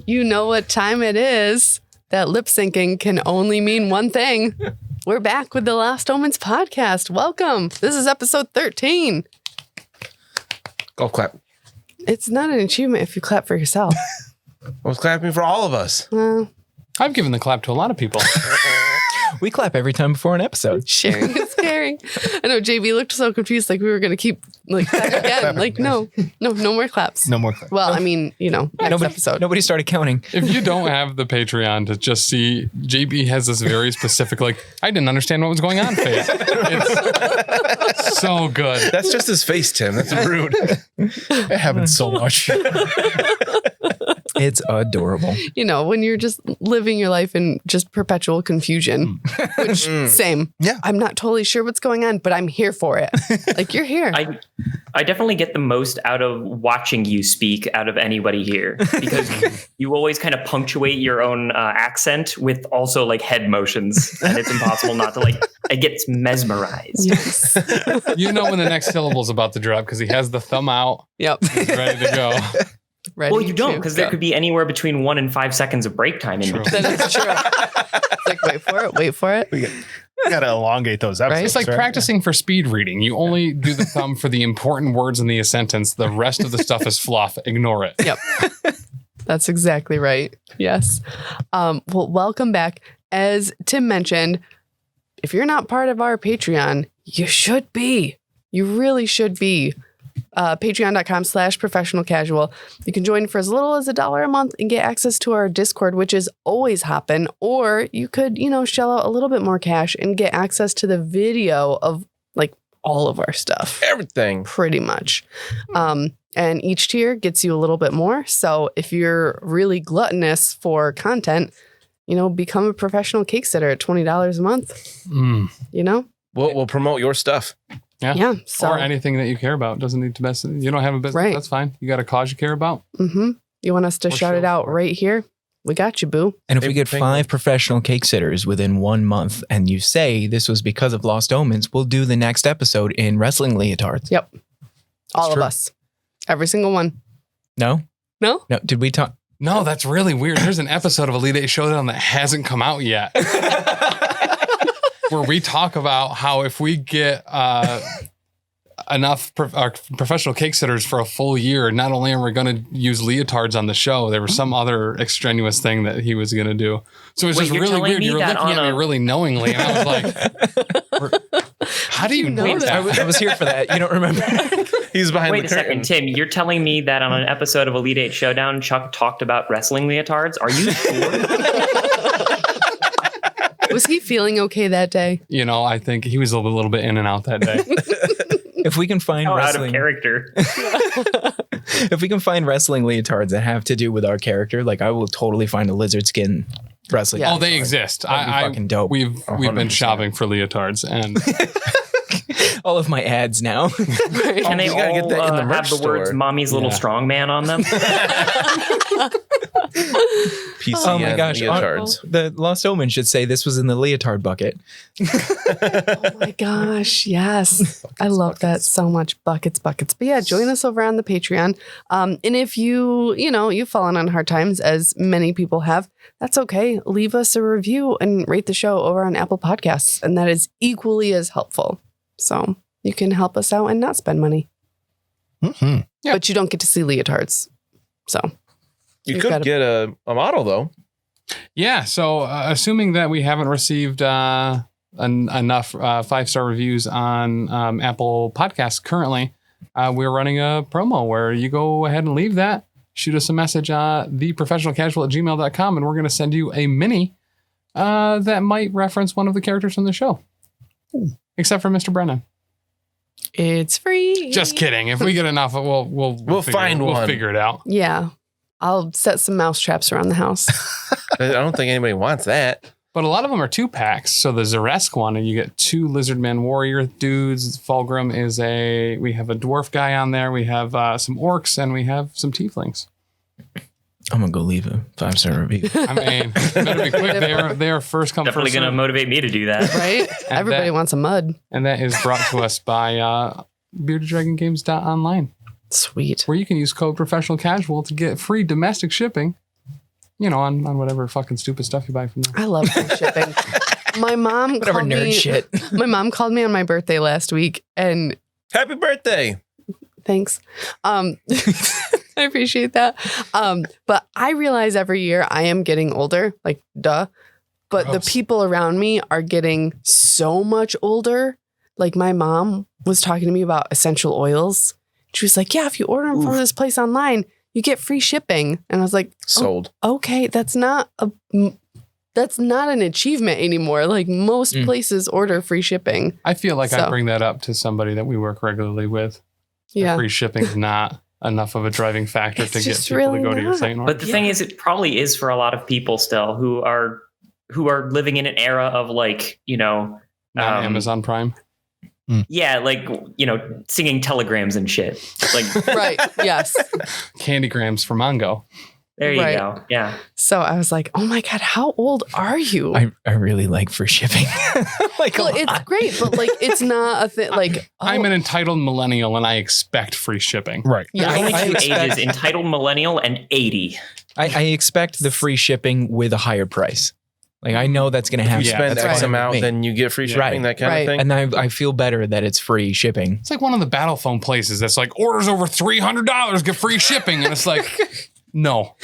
You know what time it is. That lip syncing can only mean one thing. We're back with the Lost Omens podcast. Welcome. This is episode 13. Golf clap. It's not an achievement if you clap for yourself. I was clapping for all of us. I've given the clap to a lot of people. We clap every time before an episode. Sharing is caring. I know JB looked so confused, like we were going to keep like clap again. Like, no more claps. No more claps. Well, I mean, next episode. Nobody started counting. If you don't have the Patreon to just see, JB has this very specific, like, I didn't understand what was going on face. It's so good. That's just his face, Tim. That's rude. It happens so much. It's adorable. When you're just living your life in just perpetual confusion, which same. Yeah. I'm not totally sure what's going on, but I'm here for it. Like, you're here. I definitely get the most out of watching you speak out of anybody here, because you always kind of punctuate your own accent with also like head motions, and it's impossible not to like. I get mesmerized. Yes. You know when the next syllable's about to drop because he has the thumb out. Yep. He's ready to go. Ready Well, you don't, to because go. there could be anywhere between 1 and 5 seconds of break time in between. That is true. It's like, wait for it. We got to elongate those episodes. It's like practicing for speed reading. You only do the thumb for the important words in the sentence. The rest of the stuff is fluff. Ignore it. Yep. That's exactly right. Yes. Well, welcome back. As Tim mentioned, if you're not part of our Patreon, you should be. You really should be. Patreon.com/professional casual. You can join for as little as $1 a month and get access to our Discord, which is always hopping. Or you could, shell out a little bit more cash and get access to the video of like all of our stuff. Everything. Pretty much. And each tier gets you a little bit more. So if you're really gluttonous for content, become a professional cake sitter at $20 a month. We'll promote your stuff. Yeah. So, or anything that you care about. Doesn't need to be. You don't have a business. Right. That's fine. You got a cause you care about. Mm-hmm. You want us to shout it out right here? We got you, boo. And if we get 5 professional cake sitters within 1 month and you say this was because of Lost Omens, we'll do the next episode in wrestling leotards. Yep. All true. of us. Every single one. No? No? No. Did we talk? No, that's really weird. There's an episode of Elite Eight Showdown that hasn't come out yet. Where we talk about how if we get enough professional cake sitters for a full year, not only are we going to use leotards on the show, there was some other extraneous thing that he was going to do. So it's just really weird. You were looking at me really knowingly, and I was like, how do you know that? I was here for that. You don't remember? He's behind Wait the a curtain. second, Tim. You're telling me that on an episode of Elite Eight Showdown, Chuck talked about wrestling leotards? Are you sure? Was he feeling okay that day? I think he was a little bit in and out that day. If we can find Out of wrestling, character. if we can find wrestling leotards that have to do with our character, like I will totally find a lizard skin wrestling. Yeah. Oh, they exist. That'd be fucking dope. We've been 100%. shopping for leotards, and all of my ads now. Can they you gotta all get that in the have merch the words store. "Mommy's Little Strong Man" on them? PCN Oh my gosh. leotards. The Lost Omen should say this was in the leotard bucket. Oh my gosh. Yes. I love that so much. Buckets. But yeah, join us over on the Patreon. And if you've fallen on hard times, as many people have, that's okay. Leave us a review and rate the show over on Apple Podcasts. And that is equally as helpful. So you can help us out and not spend money. Mm-hmm. Yeah. But you don't get to see leotards. So You You've could gotta- get a model, though. yeah. So assuming that we haven't received enough 5-star reviews on Apple Podcasts currently, we're running a promo where you go ahead and leave that. Shoot us a message theprofessionalcasual@gmail.com, and we're going to send you a mini that might reference one of the characters from the show. Except for Mr. Brennan. it's free. Just kidding. If we get enough, we'll find one. We'll figure it out. Yeah. I'll set some mouse traps around the house. I don't think anybody wants that. But a lot of them are 2-packs. So the Xa'Reske one, and you get 2 Lizardman Warrior dudes. Fulgrim is we have a dwarf guy on there. We have some orcs, and we have some tieflings. I'm going to go leave a 5-star review. I mean, better be quick. They are first come, Definitely first going to serve. motivate me to do that. Right? And Everybody that- wants a mud. And that is brought to us by beardeddragongames.online, Sweet. where you can use code professional casual to get free domestic shipping on whatever fucking stupid stuff you buy from them. I love free shipping. My mom Whatever called nerd me, shit. My mom called me on my birthday last week, and Happy birthday. thanks. I appreciate that. But I realize every year I am getting older, like duh. But Gross. the people around me are getting so much older. Like my mom was talking to me about essential oils. She was like, yeah, if you order them from this place online, you get free shipping. And I was like, Sold. okay, that's not an achievement anymore. Like most places order free shipping. I feel like I So. bring that up to somebody that we work regularly with. Yeah. Free shipping is not enough of a driving factor It's to get just people really to go to your not. site. and But order. the thing is, it probably is for a lot of people still who are living in an era of like, Not Amazon Prime. yeah, like, singing telegrams and shit. Like, Right. Yes. Candygrams for Mongo. there you Right. go. Yeah. So I was like, oh my God, how old are you? I really like free shipping. Like, Well, it's great, but like, it's not a thing. Like, I'm an entitled millennial and I expect free shipping. Right. yeah, There's only I two expect- ages, entitled millennial and 80. I expect the free shipping with a higher price. Like I know that's going to If happen. you spend that's X fine amount, with me. then you get free shipping, Right. that kind Right. of thing. And I feel better that it's free shipping. It's like one of the battle phone places that's like orders over $300 get free shipping. And it's like, no.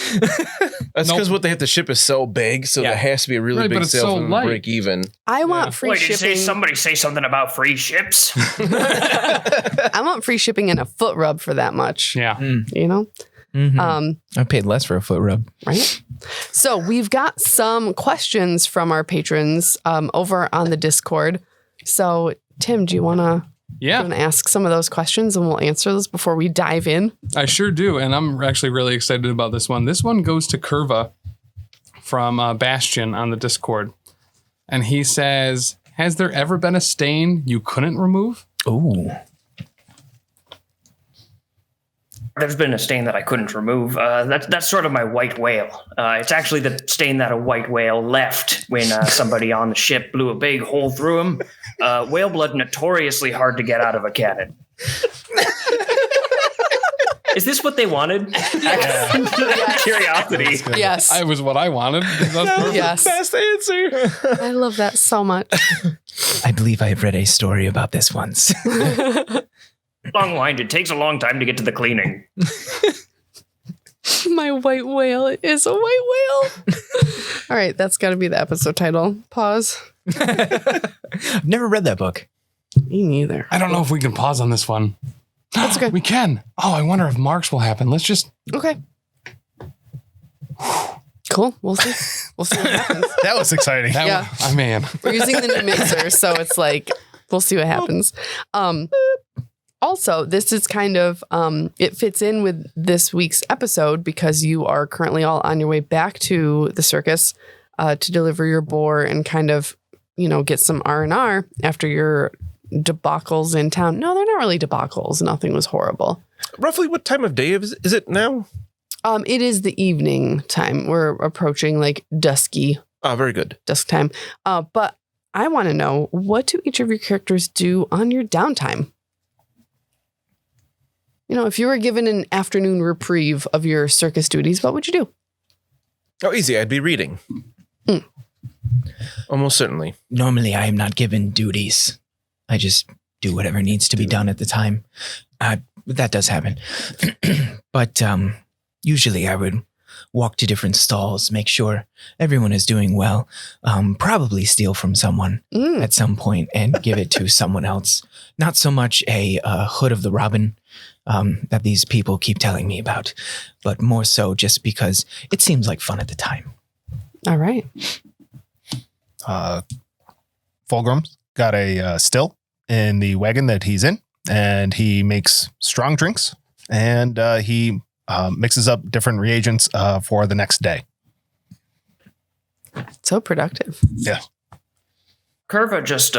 That's Nope. because what they have to ship is so big, so Yeah. there has to be a really Right, but big it's sale so for them light. to break even. I want free shipping. somebody say something about free ships? I want free shipping and a foot rub for that much. Yeah. You know? Mhm. I paid less for a foot rub. Right? So we've got some questions from our patrons over on the Discord. So Tim, do you want to ask some of those questions and we'll answer those before we dive in? I sure do. And I'm actually really excited about this one. This one goes to Kurva from Bastion on the Discord. And he says, has there ever been a stain you couldn't remove? Ooh. There's been a stain that I couldn't remove. That's sort of my white whale. It's actually the stain that a white whale left when somebody on the ship blew a big hole through him. Whale blood notoriously hard to get out of a cannon. Is this what they wanted? Curiosity. Yes. I was what I wanted. That's perfect. Yes. Best answer. I love that so much. I believe I have read a story about this once. Long-winded. Takes a long time to get to the cleaning. My white whale is a white whale. All right, that's got to be the episode title. Pause. I've never read that book. Me neither. I don't know if we can pause on this one. That's okay. We can. Oh, I wonder if marks will happen. Let's just. Okay. Cool. We'll see. We'll see what happens. That was exciting. That Yeah. one, man. We're using the new mixer, so it's like we'll see what happens. Also, this is kind of it fits in with this week's episode because you are currently all on your way back to the circus to deliver your boar and kind of, get some R&R after your debacles in town. No, they're not really debacles. Nothing was horrible. Roughly what time of day is it now? It is the evening time. We're approaching like dusk Very good. time. But I want to know, what do each of your characters do on your downtime? If you were given an afternoon reprieve of your circus duties, what would you do? Oh, easy. I'd be reading. Almost certainly. Normally, I am not given duties. I just do whatever needs to be done at the time. That does happen. But usually I would walk to different stalls, make sure everyone is doing well, probably steal from someone at some point and give it to someone else. Not so much a Hood of the Robin that these people keep telling me about, but more so just because it seems like fun at the time. All right. Fulgrim's got a still in the wagon that he's in, and he makes strong drinks, and he mixes up different reagents for the next day. So productive. Yeah. Kurva just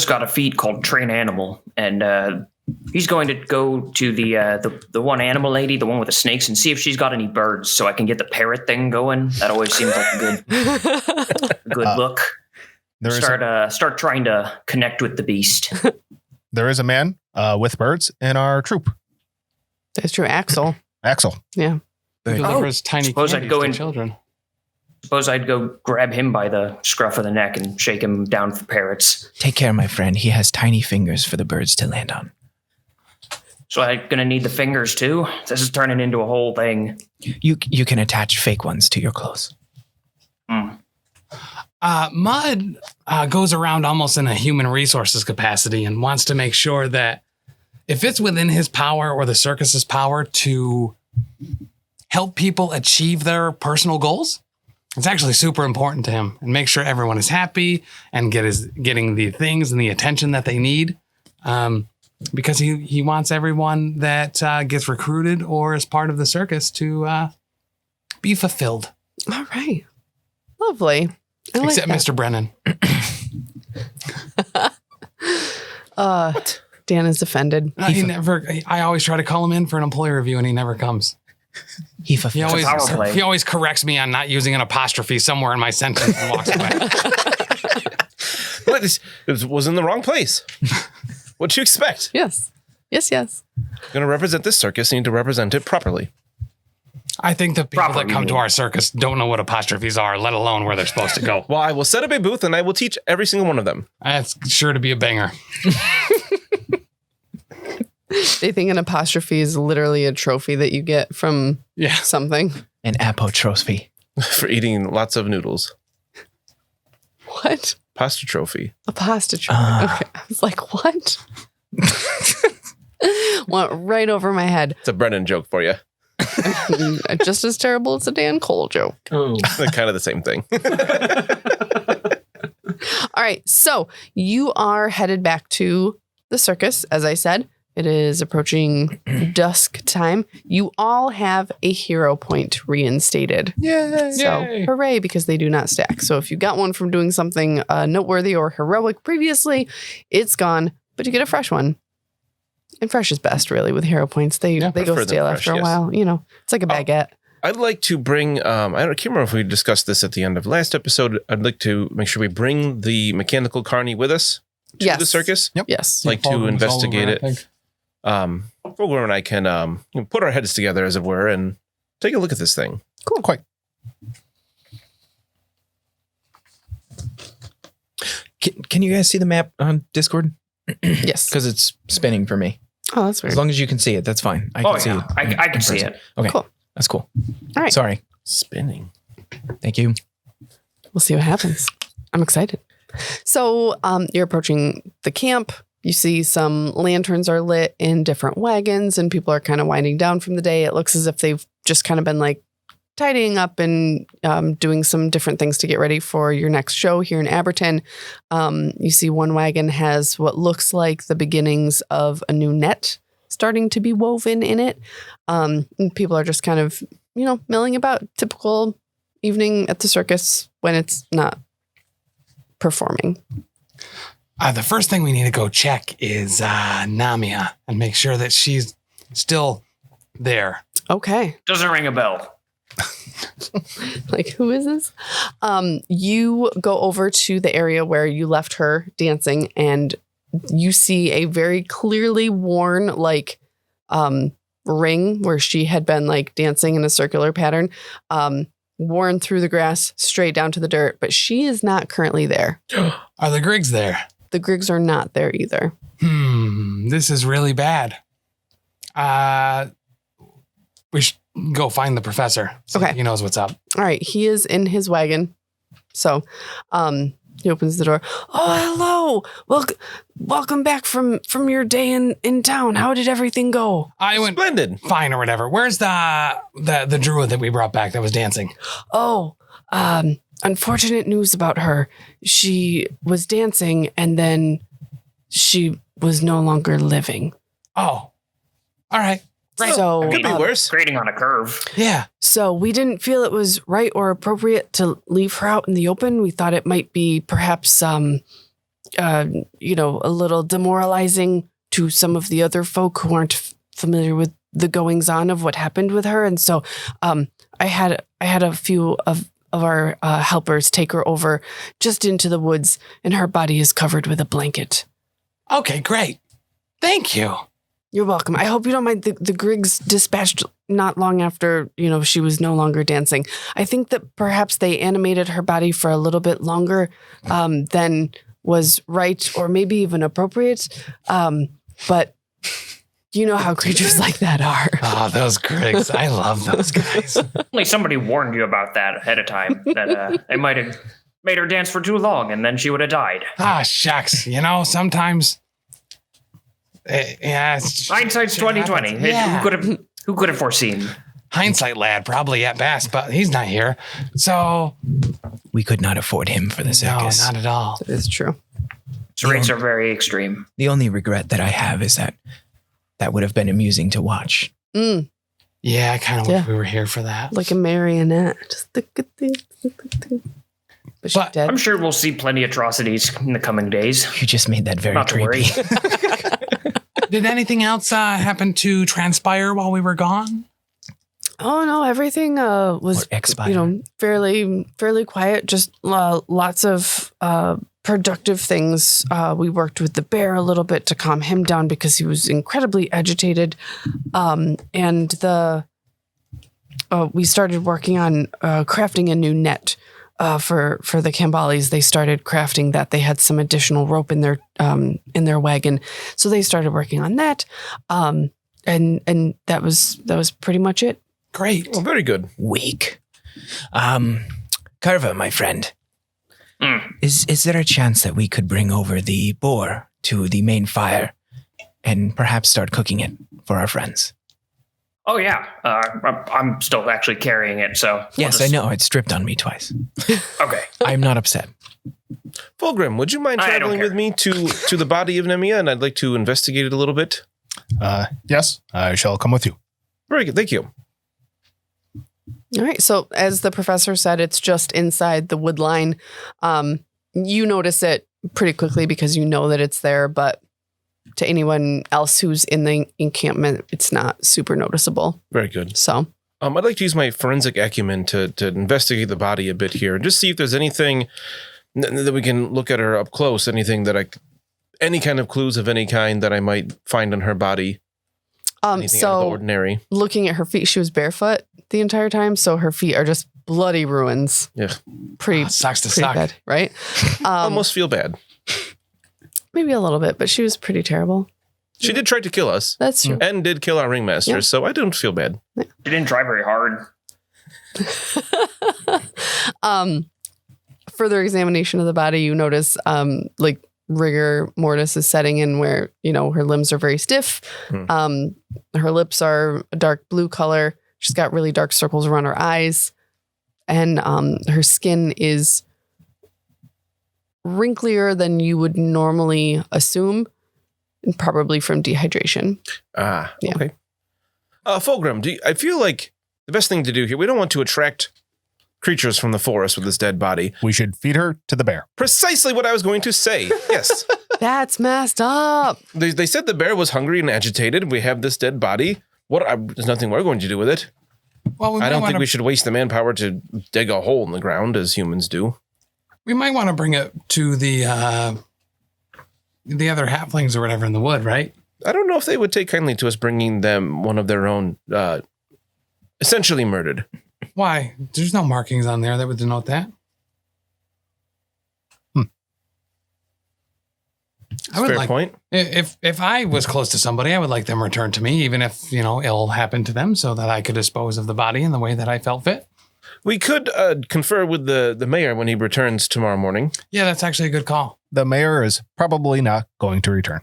got a feat called Train Animal, and he's going to go to the one animal lady, the one with the snakes, and see if she's got any birds, so I can get the parrot thing going. That always seems like a good look. Start trying to connect with the beast. There is a man with birds in our troop. That's true. Axel. Axel. Yeah. He delivers tiny suppose I'd candies go to in- children. Suppose I'd go grab him by the scruff of the neck and shake him down for parrots. Take care, my friend. He has tiny fingers for the birds to land on. So I'm going to need the fingers, too? This is turning into a whole thing. You can attach fake ones to your clothes. Mud goes around almost in a human resources capacity and wants to make sure that if it's within his power or the circus's power to help people achieve their personal goals, it's actually super important to him, and make sure everyone is happy and getting the things and the attention that they need. Because he wants everyone that gets recruited or is part of the circus to be fulfilled. All right. Lovely. Except Mr. Brennan. Dan is offended. I always try to call him in for an employee review and he never comes. He always corrects me on not using an apostrophe somewhere in my sentence and walks away. What? It was in the wrong place. What'd you expect? Yes. You're going to represent this circus. You need to represent it properly. I think the people that come to our circus don't know what apostrophes are, let alone where they're supposed to go. Well, I will set up a booth and I will teach every single one of them. That's sure to be a banger. They think an apostrophe is literally a trophy that you get from something. An apotrophy. For eating lots of noodles. What? Pasta trophy. A pasta trophy. Okay. I was like, what? Went right over my head. It's a Brennan joke for you. Just as terrible as a Dan Cole joke. Oh. They're kind of the same thing. All right. So you are headed back to the circus. As I said, it is approaching dusk time. You all have a hero point reinstated. Yay. So hooray, because they do not stack. So if you got one from doing something noteworthy or heroic previously, it's gone, but you get a fresh one. And fresh is best, really, with hero points. They go stale after a while. You know, it's like a baguette. I'd like to bring, I can't remember if we discussed this at the end of last episode. I'd like to make sure we bring the mechanical carny with us to the circus. Yep. Yes. Like to investigate it. Fulgrim and I can put our heads together, as it were, and take a look at this thing. Cool. Quite. Can you guys see the map on Discord? Yes. Because it's spinning for me. Oh, that's weird. As long as you can see it, that's fine. I can see it. I can see it. Okay. Cool. That's cool. All right. Sorry. Spinning. Thank you. We'll see what happens. I'm excited. So you're approaching the camp. You see some lanterns are lit in different wagons and people are kind of winding down from the day. It looks as if they've just kind of been like tidying up and doing some different things to get ready for your next show here in Abberton. You see one wagon has what looks like the beginnings of a new net starting to be woven in it. And people are just kind of, milling about, typical evening at the circus when it's not performing. The first thing we need to go check is Namia and make sure that she's still there. Okay. Doesn't ring a bell. Like, who is this? You go over to the area where you left her dancing and you see a very clearly worn ring where she had been like dancing in a circular pattern, worn through the grass straight down to the dirt, but she is not currently there. Are the Griggs there? The Griggs are not there either. This is really bad. We should go find the professor. Okay. He knows what's up. All right. He is in his wagon. So he opens the door. Oh, hello. Welcome back from your day in town. How did everything go? I went Splendid. Fine or whatever. Where's the druid that we brought back that was dancing? Oh, unfortunate news about her. She was dancing and then she was no longer living. Oh, all right. Right. So Could be worse. Grading on a curve. Yeah. So we didn't feel it was right or appropriate to leave her out in the open. We thought it might be perhaps, a little demoralizing to some of the other folk who aren't familiar with the goings on of what happened with her. And so I had a few of our helpers take her over just into the woods, and her body is covered with a blanket. Okay, great. Thank you. You're welcome. I hope you don't mind. The Griggs dispatched not long after, she was no longer dancing. I think that perhaps they animated her body for a little bit longer than was right or maybe even appropriate. But you know how creatures like that are. Oh, those Griggs. I love those guys. Only somebody warned you about that ahead of time, that they might have made her dance for too long and then she would have died. Ah, shucks. Sometimes... Hindsight's 20/20. Yeah. Who could have foreseen? Hindsight lad, probably at best, but he's not here. So we could not afford him for the circus. No, not at all. That is true. Rates are very extreme. The only regret that I have is that would have been amusing to watch. Mm. Yeah, I kind of wish we were here for that. Like a marionette. Just the good thing. But she's dead. I'm sure we'll see plenty of atrocities in the coming days. You just made that very Not to worry. creepy. Did anything else happen to transpire while we were gone? Oh no, everything was fairly quiet. Just lots of productive things. We worked with the bear a little bit to calm him down because he was incredibly agitated, and we started working on crafting a new net. For the Kambalis, they started crafting that. They had some additional rope in their wagon, so they started working on that. And that was pretty much it. Great. Well, very good. Weak. Kurva, my friend. Is there a chance that we could bring over the boar to the main fire and perhaps start cooking it for our friends? Oh, yeah. I'm still actually carrying it, so... Yes, I know. It stripped on me twice. Okay. I'm not upset. Fulgrim, would you mind traveling with me to the body of Nemia, and I'd like to investigate it a little bit? Yes, I shall come with you. Very good. Thank you. All right. So as the professor said, it's just inside the wood line. You notice it pretty quickly because you know that it's there, but to anyone else who's in the encampment, it's not super noticeable. Very good. So I'd like to use my forensic acumen to investigate the body a bit here and just see if there's anything that we can look at her up close, anything that any kind of clues of any kind that I might find on her body. Anything out of the ordinary. Looking at her feet, she was barefoot the entire time, so her feet are just bloody ruins. Yeah. Pretty sucks to pretty suck. bad, right? Almost feel bad. Maybe a little bit, but she was pretty terrible. She did try to kill us. That's true. And did kill our ringmaster, so I don't feel bad. She didn't try very hard. Further examination of the body, you notice rigor mortis is setting in where, her limbs are very stiff. Her lips are a dark blue color. She's got really dark circles around her eyes. And her skin is wrinklier than you would normally assume, and probably from dehydration. Yeah. Okay. Fulgrim, I feel like the best thing to do here, we don't want to attract creatures from the forest with this dead body. We should feed her to the bear. Precisely what I was going to say. Yes. That's messed up. They said the bear was hungry and agitated. We have this dead body. There's nothing we're going to do with it. Well, I don't think we should waste the manpower to dig a hole in the ground as humans do. We might want to bring it to the other halflings or whatever in the wood, right? I don't know if they would take kindly to us bringing them one of their own, essentially murdered. Why? There's no markings on there that would denote that. Fair point. If I was close to somebody, I would like them returned to me, even if, ill happened to them, so that I could dispose of the body in the way that I felt fit. We could confer with the mayor when he returns tomorrow morning. Yeah, that's actually a good call. The mayor is probably not going to return.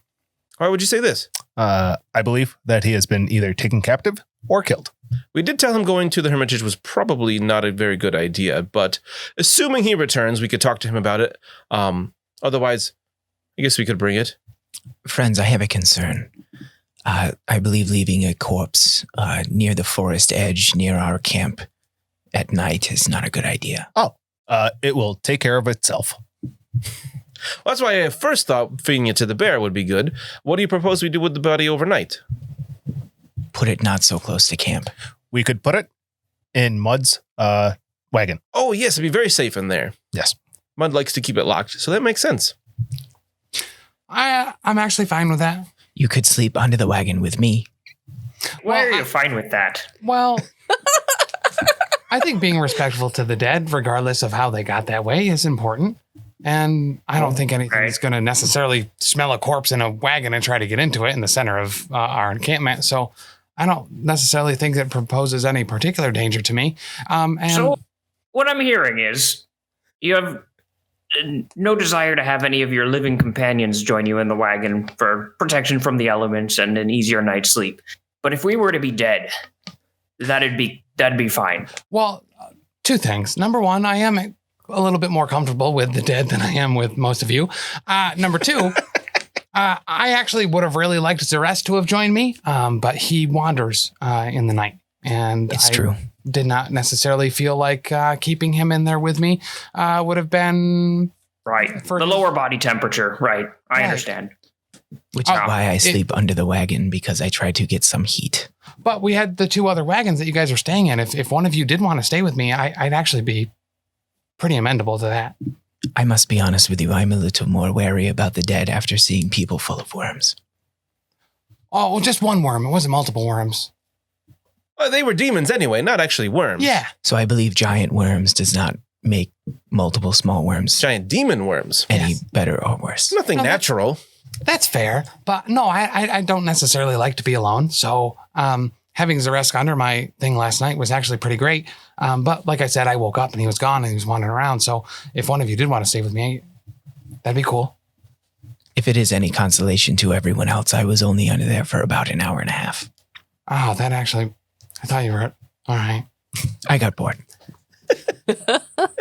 Why would you say this? I believe that he has been either taken captive or killed. We did tell him going to the Hermitage was probably not a very good idea, but assuming he returns, we could talk to him about it. Otherwise, I guess we could bring it. Friends, I have a concern. I believe leaving a corpse near the forest edge, near our camp at night is not a good idea. It will take care of itself. Well, that's why I first thought feeding it to the bear would be good. What do you propose we do with the body overnight? Put it not so close to camp. We could put it in Mud's wagon. Oh, yes, it'd be very safe in there. Yes. Mud likes to keep it locked, so that makes sense. I'm actually fine with that. You could sleep under the wagon with me. Why are you fine with that? Well, I think being respectful to the dead, regardless of how they got that way, is important. And I don't think anything is going to necessarily smell a corpse in a wagon and try to get into it in the center of our encampment. So I don't necessarily think that proposes any particular danger to me. So what I'm hearing is you have no desire to have any of your living companions join you in the wagon for protection from the elements and an easier night's sleep. But if we were to be dead, that'd be fine. Well, two things. Number one, I am a little bit more comfortable with the dead than I am with most of you. Number two, I actually would have really liked Xa'Reske to have joined me, but he wanders in the night. And It's true. Did not necessarily feel like keeping him in there with me would have been... Right. The lower body temperature. Right. I understand. Which is why I sleep under the wagon, because I try to get some heat. But we had the two other wagons that you guys are staying in. If one of you did want to stay with me, I'd actually be pretty amenable to that. I must be honest with you, I'm a little more wary about the dead after seeing people full of worms. Oh, well, just one worm. It wasn't multiple worms. Well, they were demons anyway, not actually worms. Yeah. So I believe giant worms does not make multiple small worms Giant demon worms. any better or worse. Nothing natural. That's fair. But no, I don't necessarily like to be alone. So having Xa'Reske under my thing last night was actually pretty great. But like I said, I woke up and he was gone and he was wandering around. So if one of you did want to stay with me, that'd be cool. If it is any consolation to everyone else, I was only under there for about an hour and a half. Oh, that actually, I thought you were, all right. I got bored.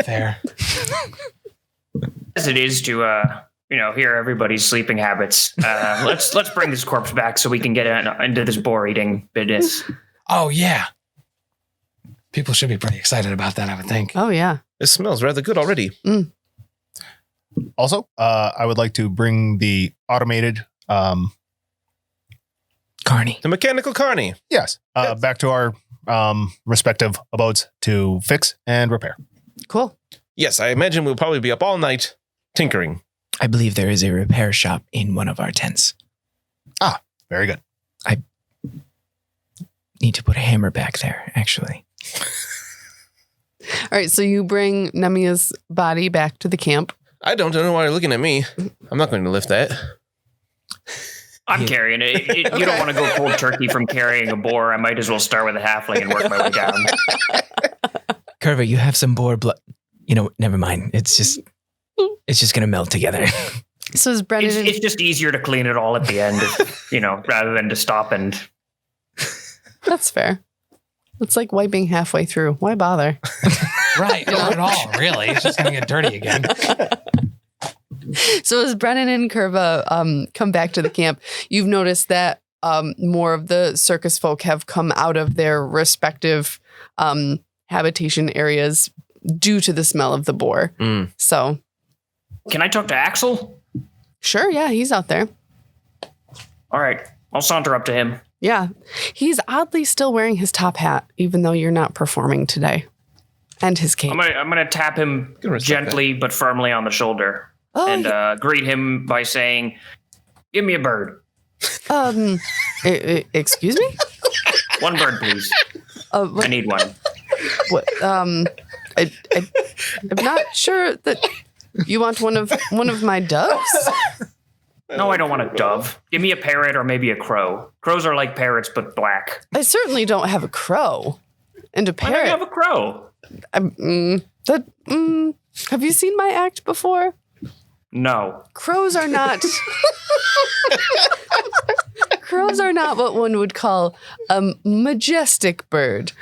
Fair. As it is to, hear everybody's sleeping habits. Let's bring this corpse back so we can get into this boar eating business. Oh, yeah. People should be pretty excited about that, I would think. Oh, yeah. It smells rather good already. Also, I would like to bring the automated, Carney. The mechanical carny. yes, back to our respective abodes to fix and repair. Cool. Yes, I imagine we'll probably be up all night tinkering. I believe there is a repair shop in one of our tents. Very good. Need to put a hammer back there, actually. All right. So you bring Nemia's body back to the camp. I don't know why you're looking at me. I'm not going to lift that. I'm carrying it. You don't want to go cold turkey from carrying a boar. I might as well start with a halfling and work my way down. Kurva, you have some boar blood. Never mind. It's just going to melt together. So is Brennan... It's just easier to clean it all at the end, rather than to stop and... That's fair. It's like wiping halfway through. Why bother? Right. Not at all, really. It's just going to get dirty again. So as Brennan and Kurva come back to the camp, you've noticed that more of the circus folk have come out of their respective habitation areas due to the smell of the boar. So... Can I talk to Axel? Sure, yeah, he's out there. All right. I'll saunter up to him. Yeah. He's oddly still wearing his top hat, even though you're not performing today. And his cape. I'm gonna tap him gently but firmly on the shoulder and greet him by saying, "Give me a bird." Excuse me? One bird, please. I need one. What? I'm not sure that you want one of my doves. No, I don't want a dove. Give me a parrot or maybe a crow. Crows are like parrots but black. I certainly don't have a crow and a Why don't parrot. you have a crow? Have you seen my act before? No. Crows are not. Crows are not what one would call a majestic bird.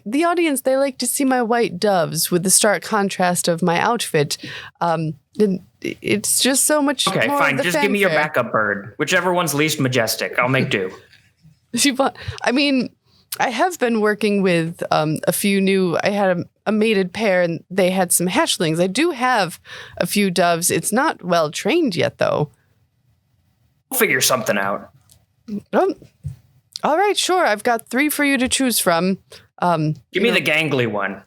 The audience, they like to see my white doves with the stark contrast of my outfit. It's just so much Okay, more fine. of the Just give me your fanfare. backup bird. Whichever one's least majestic. I'll make do. I mean, I have been working with a few new... I had a mated pair, and they had some hatchlings. I do have a few doves. It's not well trained yet, though. We'll figure something out. All right, sure. I've got 3 for you to choose from. Give me the gangly one.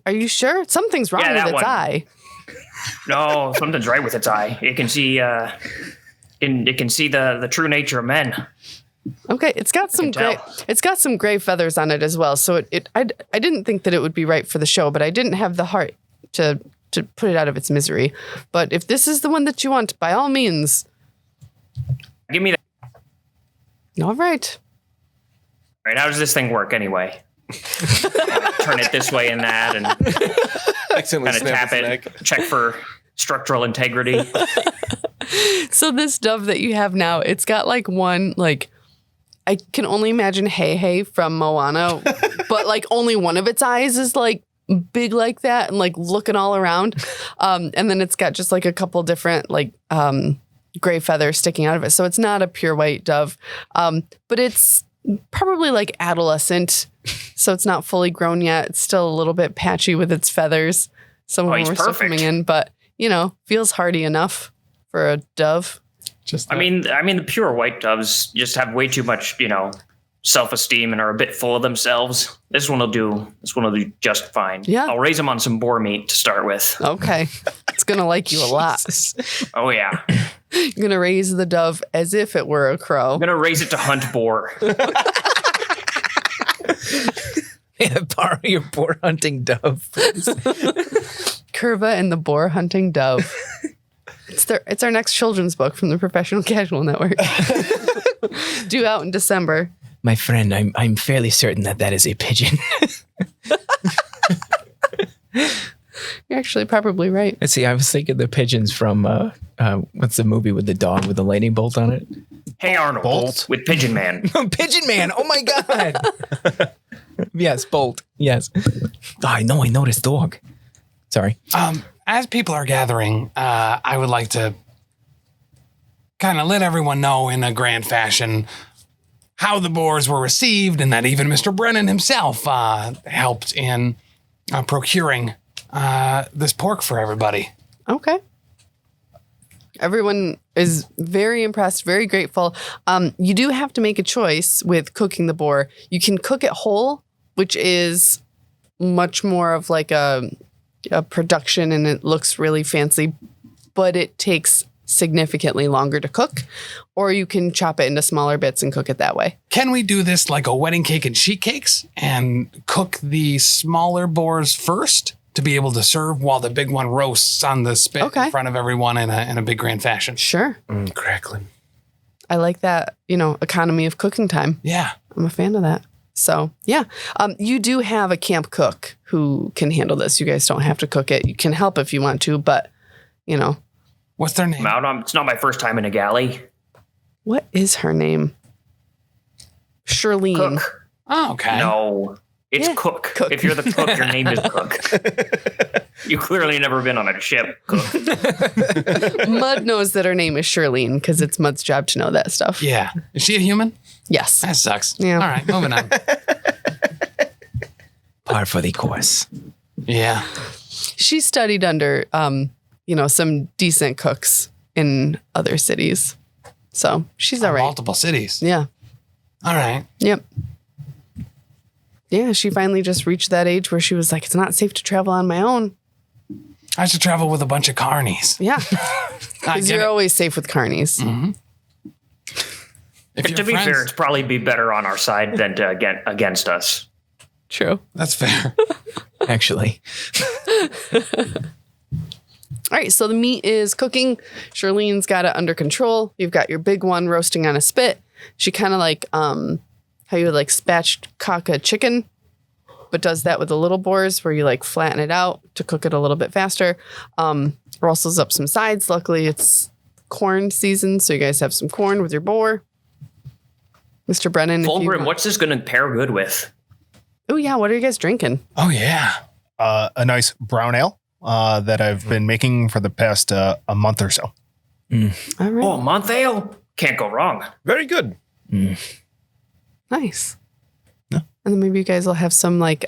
Are you sure? Something's wrong with that its one. eye. No, something's right with its eye. It can see it can see the true nature of men. Okay, it's got some gray feathers on it as well. So I didn't think that it would be right for the show, but I didn't have the heart to put it out of its misery. But if this is the one that you want, by all means, give me that. All right. All right, how does this thing work anyway? Turn it this way and that, and kind of tap it, check for structural integrity. So this dove that you have now, it's got like one, like, I can only imagine Hey from Moana, but like only one of its eyes is like big like that and like looking all around. And then it's got just like a couple different like gray feathers sticking out of it. So it's not a pure white dove, but it's probably like adolescent. So it's not fully grown yet. It's still a little bit patchy with its feathers. Some of them are still coming in, but you know, feels hardy enough for a dove. I mean, the pure white doves just have way too much, self-esteem and are a bit full of themselves. This one will do just fine. Yeah. I'll raise them on some boar meat to start with. Okay. It's going to like you a lot. Oh, yeah. You're going to raise the dove as if it were a crow. I'm going to raise it to hunt boar. Borrow your boar hunting dove, please. Kurva and the boar hunting dove. It's our next children's book from the Professional Casual Network. Due out in December. My friend, I'm fairly certain that is a pigeon. You're actually probably right. Let's see, I was thinking the pigeons from what's the movie with the dog with the lightning bolt on it? Hey Arnold, Bolt with Pigeon Man. Pigeon Man! Oh my god! Yes, Bolt. Yes. Oh, I know this dog. Sorry. As people are gathering, I would like to kind of let everyone know in a grand fashion how the boars were received and that even Mr. Brennan himself helped in procuring this pork for everybody. Okay. Everyone is very impressed, very grateful. You do have to make a choice with cooking the boar. You can cook it whole, which is much more of like a production and it looks really fancy, but it takes significantly longer to cook, or you can chop it into smaller bits and cook it that way. Can we do this like a wedding cake and sheet cakes and cook the smaller boars first to be able to serve while the big one roasts on the spit in front of everyone in a big grand fashion? Sure. Crackling. I like that, economy of cooking time. Yeah. I'm a fan of that. So, yeah. You do have a camp cook who can handle this. You guys don't have to cook it. You can help if you want to, but, What's their name? It's not my first time in a galley. What is her name? Shirlene. Cook. Oh, okay. No, it's Cook. If you're the cook, your name is Cook. You clearly never been on a ship, Cook. Mud knows that her name is Shirlene because it's Mud's job to know that stuff. Yeah. Is she a human? Yes. That sucks. Yeah. All right, moving on. Par for the course. Yeah. She studied under, some decent cooks in other cities. So she's all right. Multiple cities. Yeah. All right. Yep. Yeah, she finally just reached that age where she was like, it's not safe to travel on my own. I should travel with a bunch of carnies. Yeah. Because you're always safe with carnies. Mm-hmm. To be fair, it's probably be better on our side than against us. True. That's fair. Actually. All right, so the meat is cooking. Shirlene's got it under control. You've got your big one roasting on a spit. She kind of like how you would like spatchcock a chicken, but does that with the little boars where you like flatten it out to cook it a little bit faster. Rustles up some sides. Luckily, it's corn season, so you guys have some corn with your boar. Mr. Brennan. Fulgrim, what's this going to pair good with? Oh, yeah. What are you guys drinking? Oh, yeah. A nice brown ale that I've been making for the past a month or so. All right. Oh, month ale? Can't go wrong. Very good. Nice. Yeah. And then maybe you guys will have some like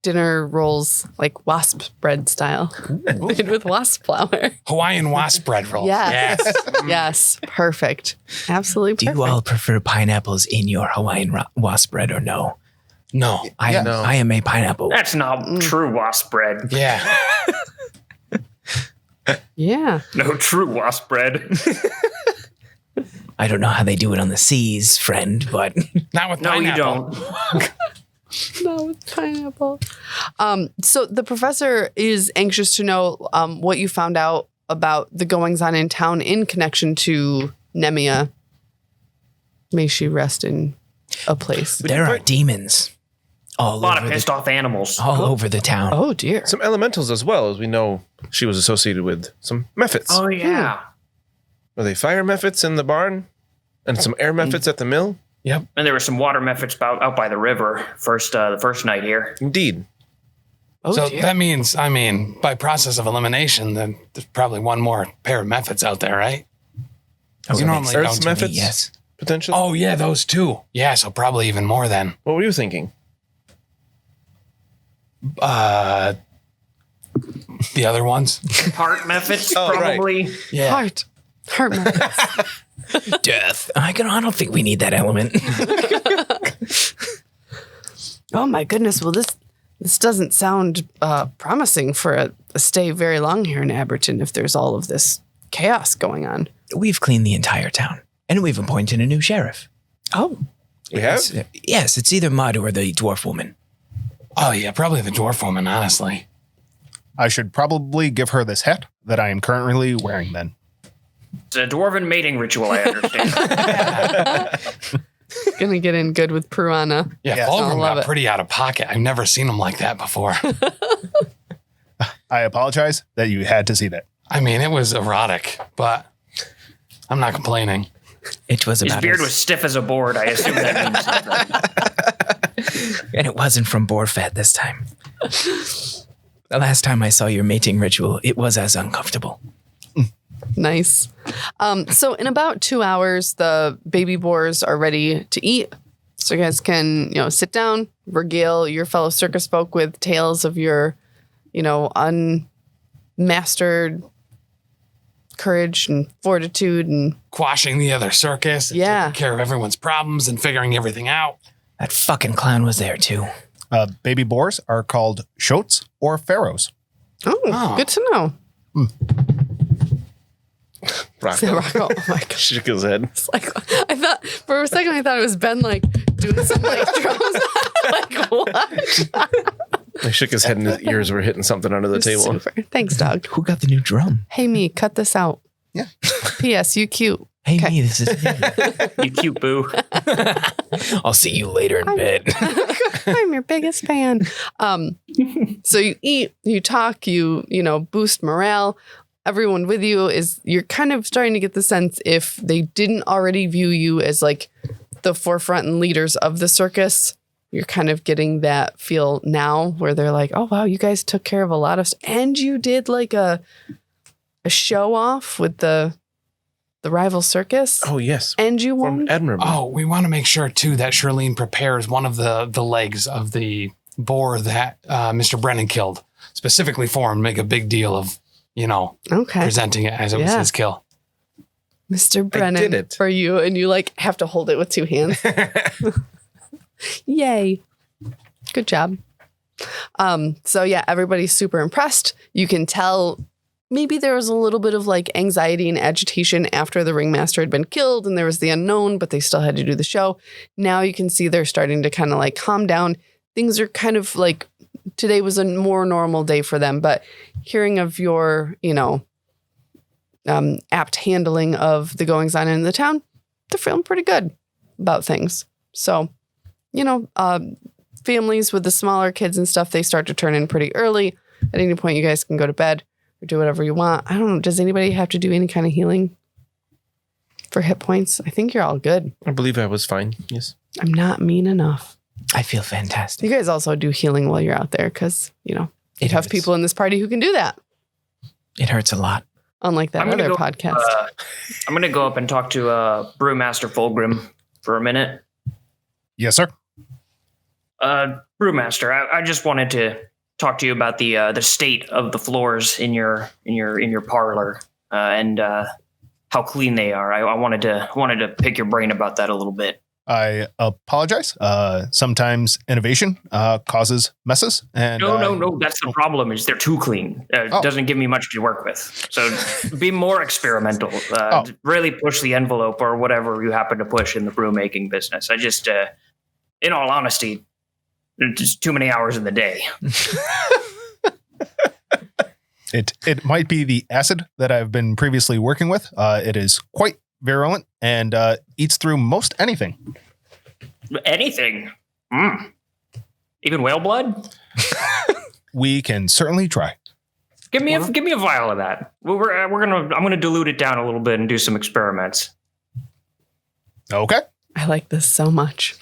dinner rolls, like wasp bread style, made with wasp flour. Hawaiian wasp bread roll. Yes. Yes. Perfect. Absolutely Do perfect. you all prefer pineapples in your Hawaiian wasp bread or no? No. I am a pineapple. That's not true wasp bread. Yeah. Yeah. No true wasp bread. I don't know how they do it on the seas, friend, but Not with No, pineapple. you don't. No, with pineapple. So the professor is anxious to know what you found out about the goings on in town in connection to Nemia. May she rest in a place. there are demons all A lot of over pissed off animals. all over the town. Oh dear. Some elementals as well, as we know she was associated with some mephits. Oh, yeah. Are they fire mephits in the barn? And some air mephits at the mill? Yep. And there were some water mephits out by the river the first night here. Indeed. Oh So dear. that means, by process of elimination, then there's probably one more pair of methods out there, right? Oh, You that normally makes Earth's sense to me, methods? yes. Potentially? Oh, yeah, those two. Yeah, so probably even more then. What were you thinking? The other ones? Heart mephits, Oh, right. probably. Yeah. Heart methods. Death. I don't think we need that element. Oh my goodness. Well, this doesn't sound promising for a stay very long here in Abberton if there's all of this chaos going on. We've cleaned the entire town, and we've appointed a new sheriff. Oh, We have? Yes, it's either Mud or the dwarf woman. Oh, yeah, probably the dwarf woman, honestly. I should probably give her this hat that I am currently wearing then. It's a dwarven mating ritual, I understand. gonna get in good with Piranha. Yeah, Yeah, Fulgrim I love got it. pretty out of pocket. I've never seen him like that before. I apologize that you had to see that. I mean, it was erotic, but I'm not complaining. It was His about beard was stiff as a board. I assume that means something. and it wasn't from boar fat this time. The last time I saw your mating ritual, it was as uncomfortable. Nice. So in about 2 hours, the baby boars are ready to eat. So you guys can, sit down, regale your fellow circus folk with tales of your, unmastered courage and fortitude and Quashing the other circus, and Yeah. taking care of everyone's problems and figuring everything out. That fucking clown was there too. Baby boars are called shoats or pharaohs. oh, good to know. Rocco. Rocco, oh my god. Shook his head. It's like I thought for a second it was Ben doing some drums. What? He shook his head and his ears were hitting something under the table. Super. Thanks, dog. Who got the new drum? Hey me, cut this out. Yeah. P.S. You cute. Hey, Okay. me, this is me. You cute boo. I'll see you later in bed. I'm your biggest fan. So you eat, you talk, you boost morale. Everyone with you you're kind of starting to get the sense if they didn't already view you as the forefront and leaders of the circus, you're kind of getting that feel now where they're like, oh wow, you guys took care of a lot of stuff. And you did a show off with the rival circus. Oh, yes. And you won. Performed admirably. Oh, we want to make sure, too, that Shirlene prepares one of the legs of the boar that Mr. Brennan killed, specifically for him, make a big deal of, Okay. presenting it as it was Yeah. his kill. Mr. Brennan did it. for you, and you have to hold it with 2 hands. Yay. Good job. So yeah, everybody's super impressed. You can tell maybe there was a little bit of anxiety and agitation after the ringmaster had been killed and there was the unknown, but they still had to do the show. Now you can see they're starting to kind of calm down. Things are kind of today was a more normal day for them, but hearing of your, apt handling of the goings on in the town, they're feeling pretty good about things. So, families with the smaller kids and stuff, they start to turn in pretty early. At any point, you guys can go to bed or do whatever you want. I don't know. Does anybody have to do any kind of healing for hit points? I think you're all good. I believe I was fine. Yes. I'm not mean enough. I feel fantastic. You guys also do healing while you're out there because, you It have hurts. people in this party who can do that. It hurts a lot. Unlike that I'm gonna other go, podcast. I'm going to go up and talk to Brewmaster Fulgrim for a minute. Yes, sir. Brewmaster, I just wanted to talk to you about the state of the floors in your parlor and how clean they are. I wanted to pick your brain about that a little bit. I apologize. Sometimes innovation causes messes. And No. That's the problem. Is they're too clean. It doesn't give me much to work with. So be more experimental. Really push the envelope or whatever you happen to push in the brew making business. I just, in all honesty, just too many hours in the day. It might be the acid that I've been previously working with. It is quite virulent and eats through most anything. Anything? Even whale blood? We can certainly try. Give me a vial of that. I'm gonna dilute it down a little bit and do some experiments. Okay. I like this so much.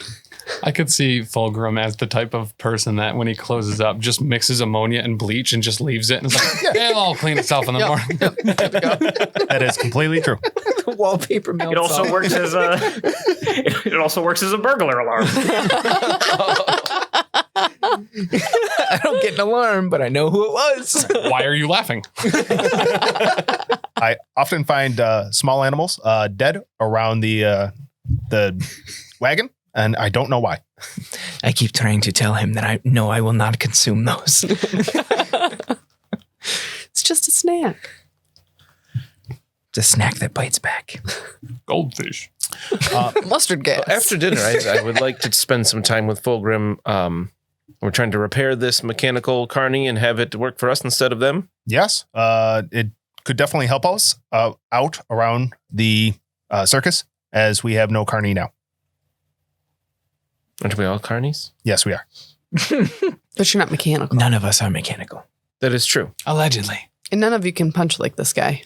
I could see Fulgrim as the type of person that when he closes up, just mixes ammonia and bleach and just leaves it. And it's like, it'll all clean itself in the morning. That is completely true. The wallpaper melts It also off. works as it also works as a burglar alarm. I don't get an alarm, but I know who it was. Why are you laughing? I often find small animals dead around the wagon, and I don't know why. I keep trying to tell him that I will not consume those. It's just a snack. It's a snack that bites back. Goldfish. Mustard gas. After dinner, I would like to spend some time with Fulgrim. We're trying to repair this mechanical carny and have it work for us instead of them. Yes, it could definitely help us out around the circus, as we have no carny now. Aren't we all carnies? Yes, we are. But you're not mechanical. None of us are mechanical. That is true. Allegedly. And none of you can punch like this guy.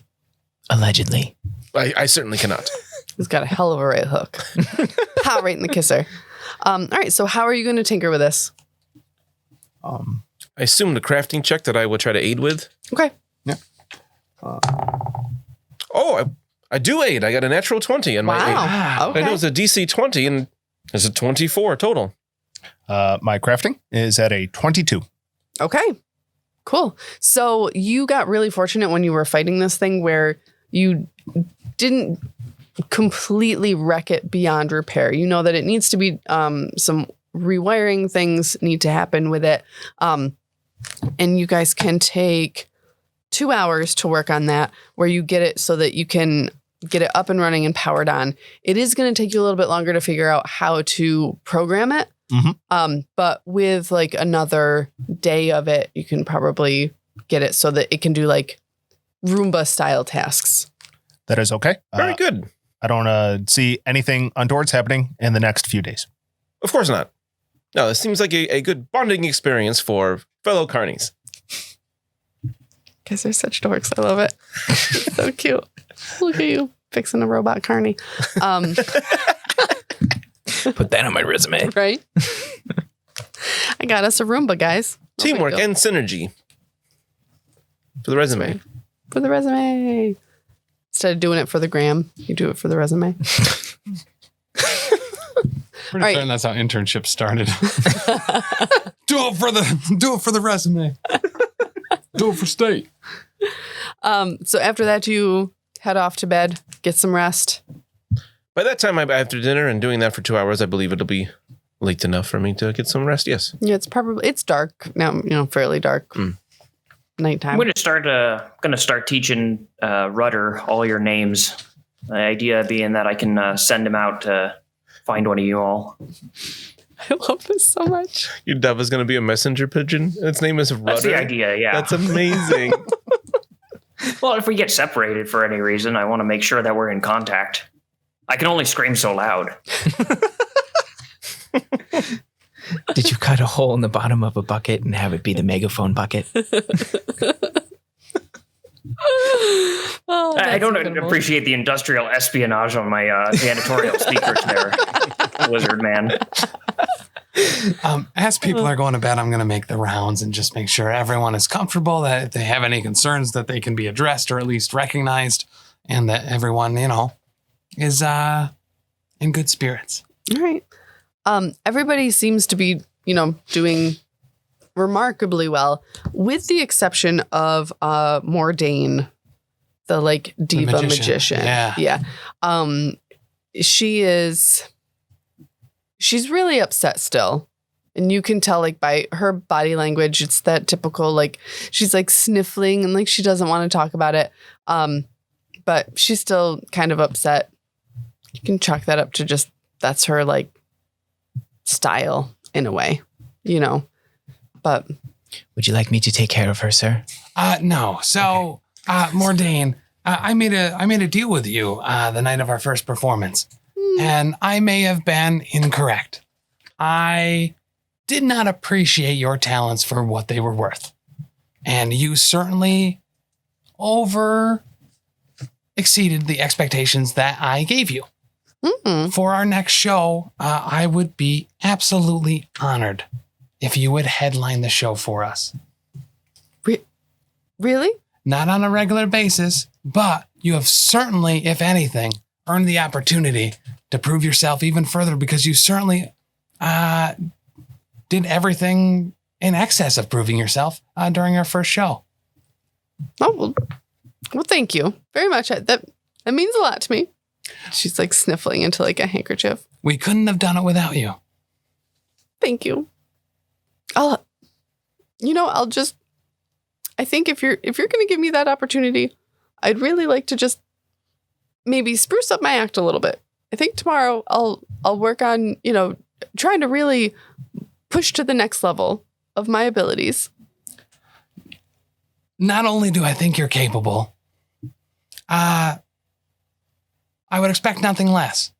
Allegedly. I certainly cannot. He's got a hell of a right hook. Pow, right in the kisser. All right, so how are you going to tinker with this? I assume the crafting check that I will try to aid with. Okay. Yeah. I do aid. I got a natural 20 in my aid. Wow. I know Okay. it's a DC 20 and it's a 24 total. My crafting is at a 22. Okay. Cool. So you got really fortunate when you were fighting this thing where you didn't completely wreck it beyond repair. You know that it needs to be some rewiring things need to happen with it. And you guys can take 2 hours to work on that, where you get it so that you can get it up and running and powered on. It is going to take you a little bit longer to figure out how to program it. Mm-hmm. But with like another day of it, you can probably get it so that it can do like Roomba style tasks. That is okay. Very good. I don't see anything untoward happening in the next few days. Of course not. No, this seems like a good bonding experience for fellow carnies. Guys are such dorks. I love it. It's so cute. Look at you fixing a robot carny. Put that on my resume. Right? I got us a Roomba, guys. No big Teamwork deal. and synergy. For the resume. For the resume. Instead of doing it for the gram, you do it for the resume. Pretty Right. certain that's how internships started. Do it for the resume. Do it for state. So after that, you head off to bed, get some rest. By that time, after dinner and doing that for 2 hours, I believe it'll be late enough for me to get some rest. Yes. Yeah, it's dark now, fairly dark. Nighttime. I'm gonna start teaching Rudder all your names. The idea being that I can send him out to find one of you all. I love this so much. Your dove is going to be a messenger pigeon. Its name is Rudder. That's the idea, yeah. That's amazing. Well, if we get separated for any reason, I want to make sure that we're in contact. I can only scream so loud. Did you cut a hole in the bottom of a bucket and have it be the megaphone bucket? Oh, I that's don't incredible. appreciate the industrial espionage on my janitorial speakers there, Wizard Man. As people are going to bed, I'm going to make the rounds and just make sure everyone is comfortable, that if they have any concerns that they can be addressed or at least recognized, and that everyone, is in good spirits. All right. Everybody seems to be, doing remarkably well, with the exception of Mordain, the diva magician. Yeah. Yeah. She is she's really upset still. And you can tell like by her body language, it's that typical, like she's like sniffling and like she doesn't want to talk about it. But she's still kind of upset. You can chalk that up to just, that's her like style in a way, you know, but. Would you like me to take care of her, sir? No. So, Mordain, I made a deal with you the night of our first performance, and I may have been incorrect. I did not appreciate your talents for what they were worth, and you certainly exceeded the expectations that I gave you. Mm-hmm. For our next show, I would be absolutely honored if you would headline the show for us. Really? Not on a regular basis, but you have certainly, if anything, earned the opportunity to prove yourself even further, because you certainly did everything in excess of proving yourself during our first show. Oh, well, thank you very much. That means a lot to me. She's like sniffling into like a handkerchief. We couldn't have done it without you. Thank you. I think if you're going to give me that opportunity, I'd really like to just maybe spruce up my act a little bit. I think tomorrow I'll work on, trying to really push to the next level of my abilities. Not only do I think you're capable, I would expect nothing less.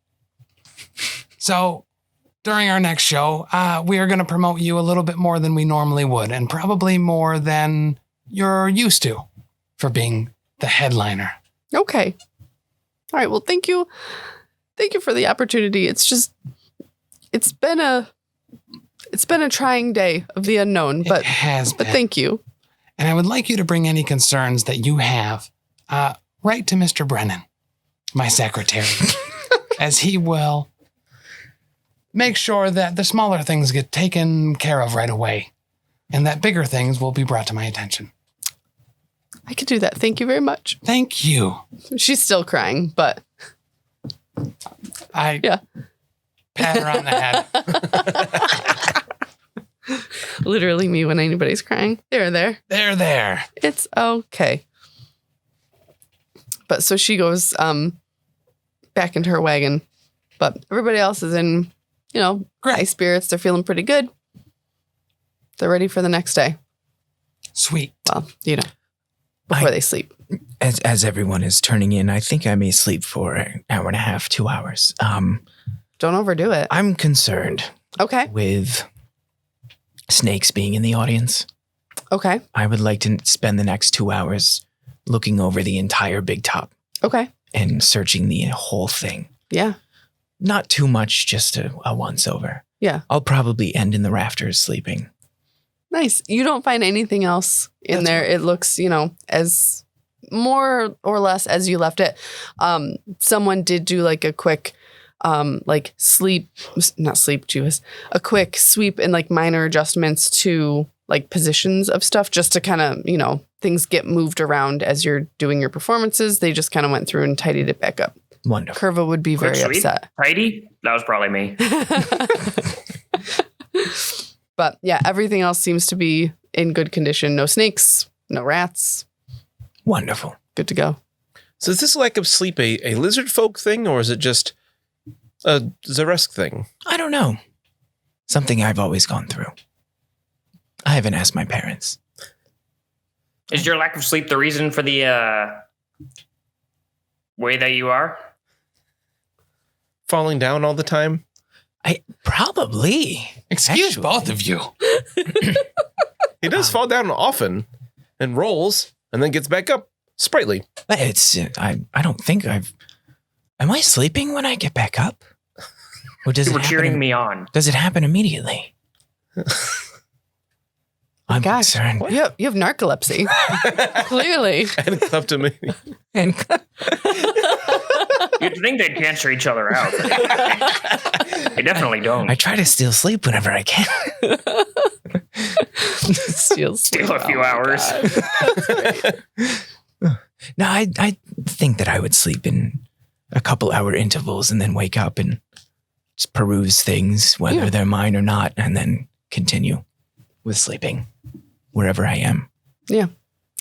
So during our next show, we are going to promote you a little bit more than we normally would, and probably more than you're used to for being the headliner. Okay. All right. Well, thank you. Thank you for the opportunity. It's been a trying day of the unknown, but thank you. And I would like you to bring any concerns that you have right to Mr. Brennan, my secretary, as he will make sure that the smaller things get taken care of right away, and that bigger things will be brought to my attention. I could do that. Thank you very much. Thank you. She's still crying, but pat her on the head. Literally me when anybody's crying. They're there. They're there. It's okay. But so she goes back into her wagon. But everybody else is in, high spirits. They're feeling pretty good. They're ready for the next day. Sweet. Well, before they sleep. As everyone is turning in, I think I may sleep for an hour and a half, 2 hours. Don't overdo it. I'm concerned. Okay. With snakes being in the audience. Okay. I would like to spend the next 2 hours looking over the entire big top. Okay. And searching the whole thing. Yeah. Not too much, just a once over. Yeah. I'll probably end in the rafters sleeping. Nice. You don't find anything else in there. It looks, as more or less as you left it. Someone did do like a quick, a quick sweep and like minor adjustments to like positions of stuff just to kind of, things get moved around as you're doing your performances. They just kind of went through and tidied it back up. Wonderful. Kurva would be very upset. Tidy? That was probably me. But yeah, everything else seems to be in good condition. No snakes, no rats. Wonderful. Good to go. So is this lack of sleep a lizard folk thing, or is it just a Xa'Reske thing? I don't know. Something I've always gone through. I haven't asked my parents. Is your lack of sleep the reason for the way that you are? Falling down all the time? Probably. Excuse both of you. He does fall down often and rolls and then gets back up sprightly. It's I don't think Am I sleeping when I get back up? Or does you were cheering me on. Does it happen immediately? I'm concerned. You have narcolepsy. Clearly. And kleptomania. You'd think they'd cancel each other out. They definitely don't. I try to steal sleep whenever I can. Steal a few hours. No, I think that I would sleep in a couple hour intervals and then wake up and just peruse things, whether they're mine or not, and then continue with sleeping wherever I am. Yeah.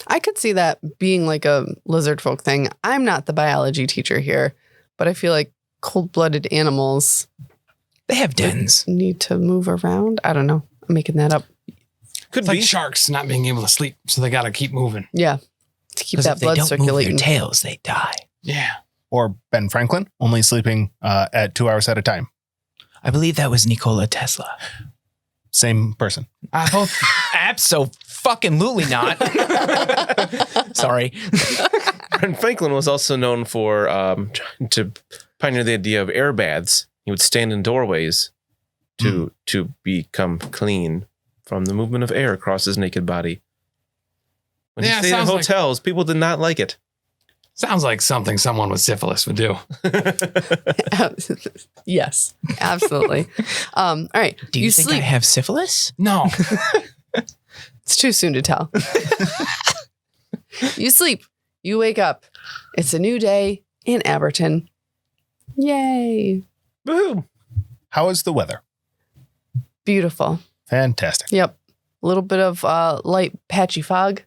I could see that being like a lizard folk thing. I'm not the biology teacher here, but I feel like cold-blooded animals, They have dens. need to move around. I don't know. I'm making that up. Could It's be. like sharks not being able to sleep, so they got to keep moving. Yeah. To keep Because that if they blood don't move circulating. their tails, they die. Yeah. Or Ben Franklin, only sleeping at 2 hours at a time. I believe that was Nikola Tesla. Same person. Both. Abso-fucking-lutely not. Sorry. Ben Franklin was also known for trying to pioneer the idea of air baths. He would stand in doorways to become clean from the movement of air across his naked body. When he Yeah, stayed in sounds like- hotels, people did not like it. Sounds like something someone with syphilis would do. Yes, absolutely. All right. Do you think I have syphilis? No. It's too soon to tell. You sleep. You wake up. It's a new day in Abberton. Yay. Woohoo! How is the weather? Beautiful. Fantastic. Yep. A little bit of light patchy fog,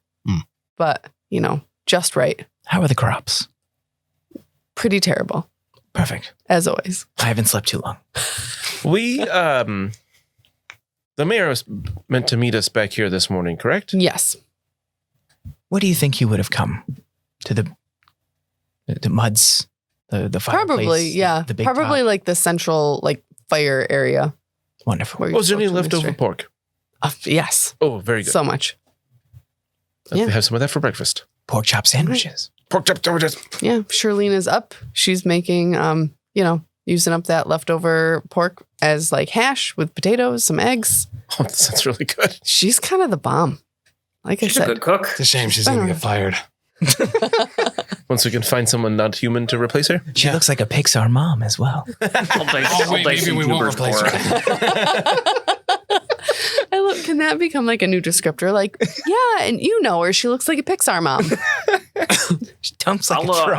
but, just right. How are the crops? Pretty terrible, Perfect. as always. I haven't slept too long. We, the mayor was meant to meet us back here this morning, correct? Yes. What do you think you would have come to the muds, the fireplace? Probably, yeah. The big Probably top? like the central fire area. Wonderful. Where Was there any you're supposed to leftover administer. pork? Yes. Oh, very good. So much. Let's yeah. have some of that for breakfast. Pork chop sandwiches. Pork chop sandwiches. Yeah. Charlene up. She's making, using up that leftover pork as like hash with potatoes, some eggs. Oh, that sounds really good. She's kind of the bomb. Like She's I a said. good cook. It's a shame she's going to get fired. Once we can find someone not human to replace her. She looks like a Pixar mom as well. I'll wait, dice maybe we some won't tubers replace for her. Can that become like a new descriptor? Like, yeah, and you know her. She looks like a Pixar mom. She dumps like a truck.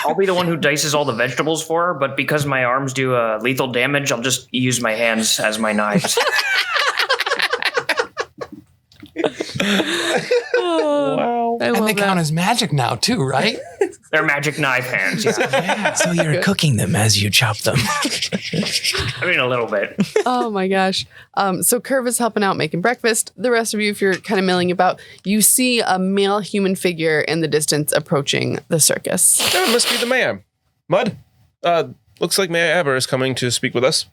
I'll be the one who dices all the vegetables for her, but because my arms do lethal damage, I'll just use my hands as my knives. Wow. I And love they that. count as magic now, too, right? They're magic knife hands. Yeah. So you're cooking them as you chop them. I mean, a little bit. Oh my gosh. So Kurva's helping out making breakfast. The rest of you, if you're kind of milling about, you see a male human figure in the distance approaching the circus. That must be the mayor. Mud? Looks like Mayor Heber is coming to speak with us.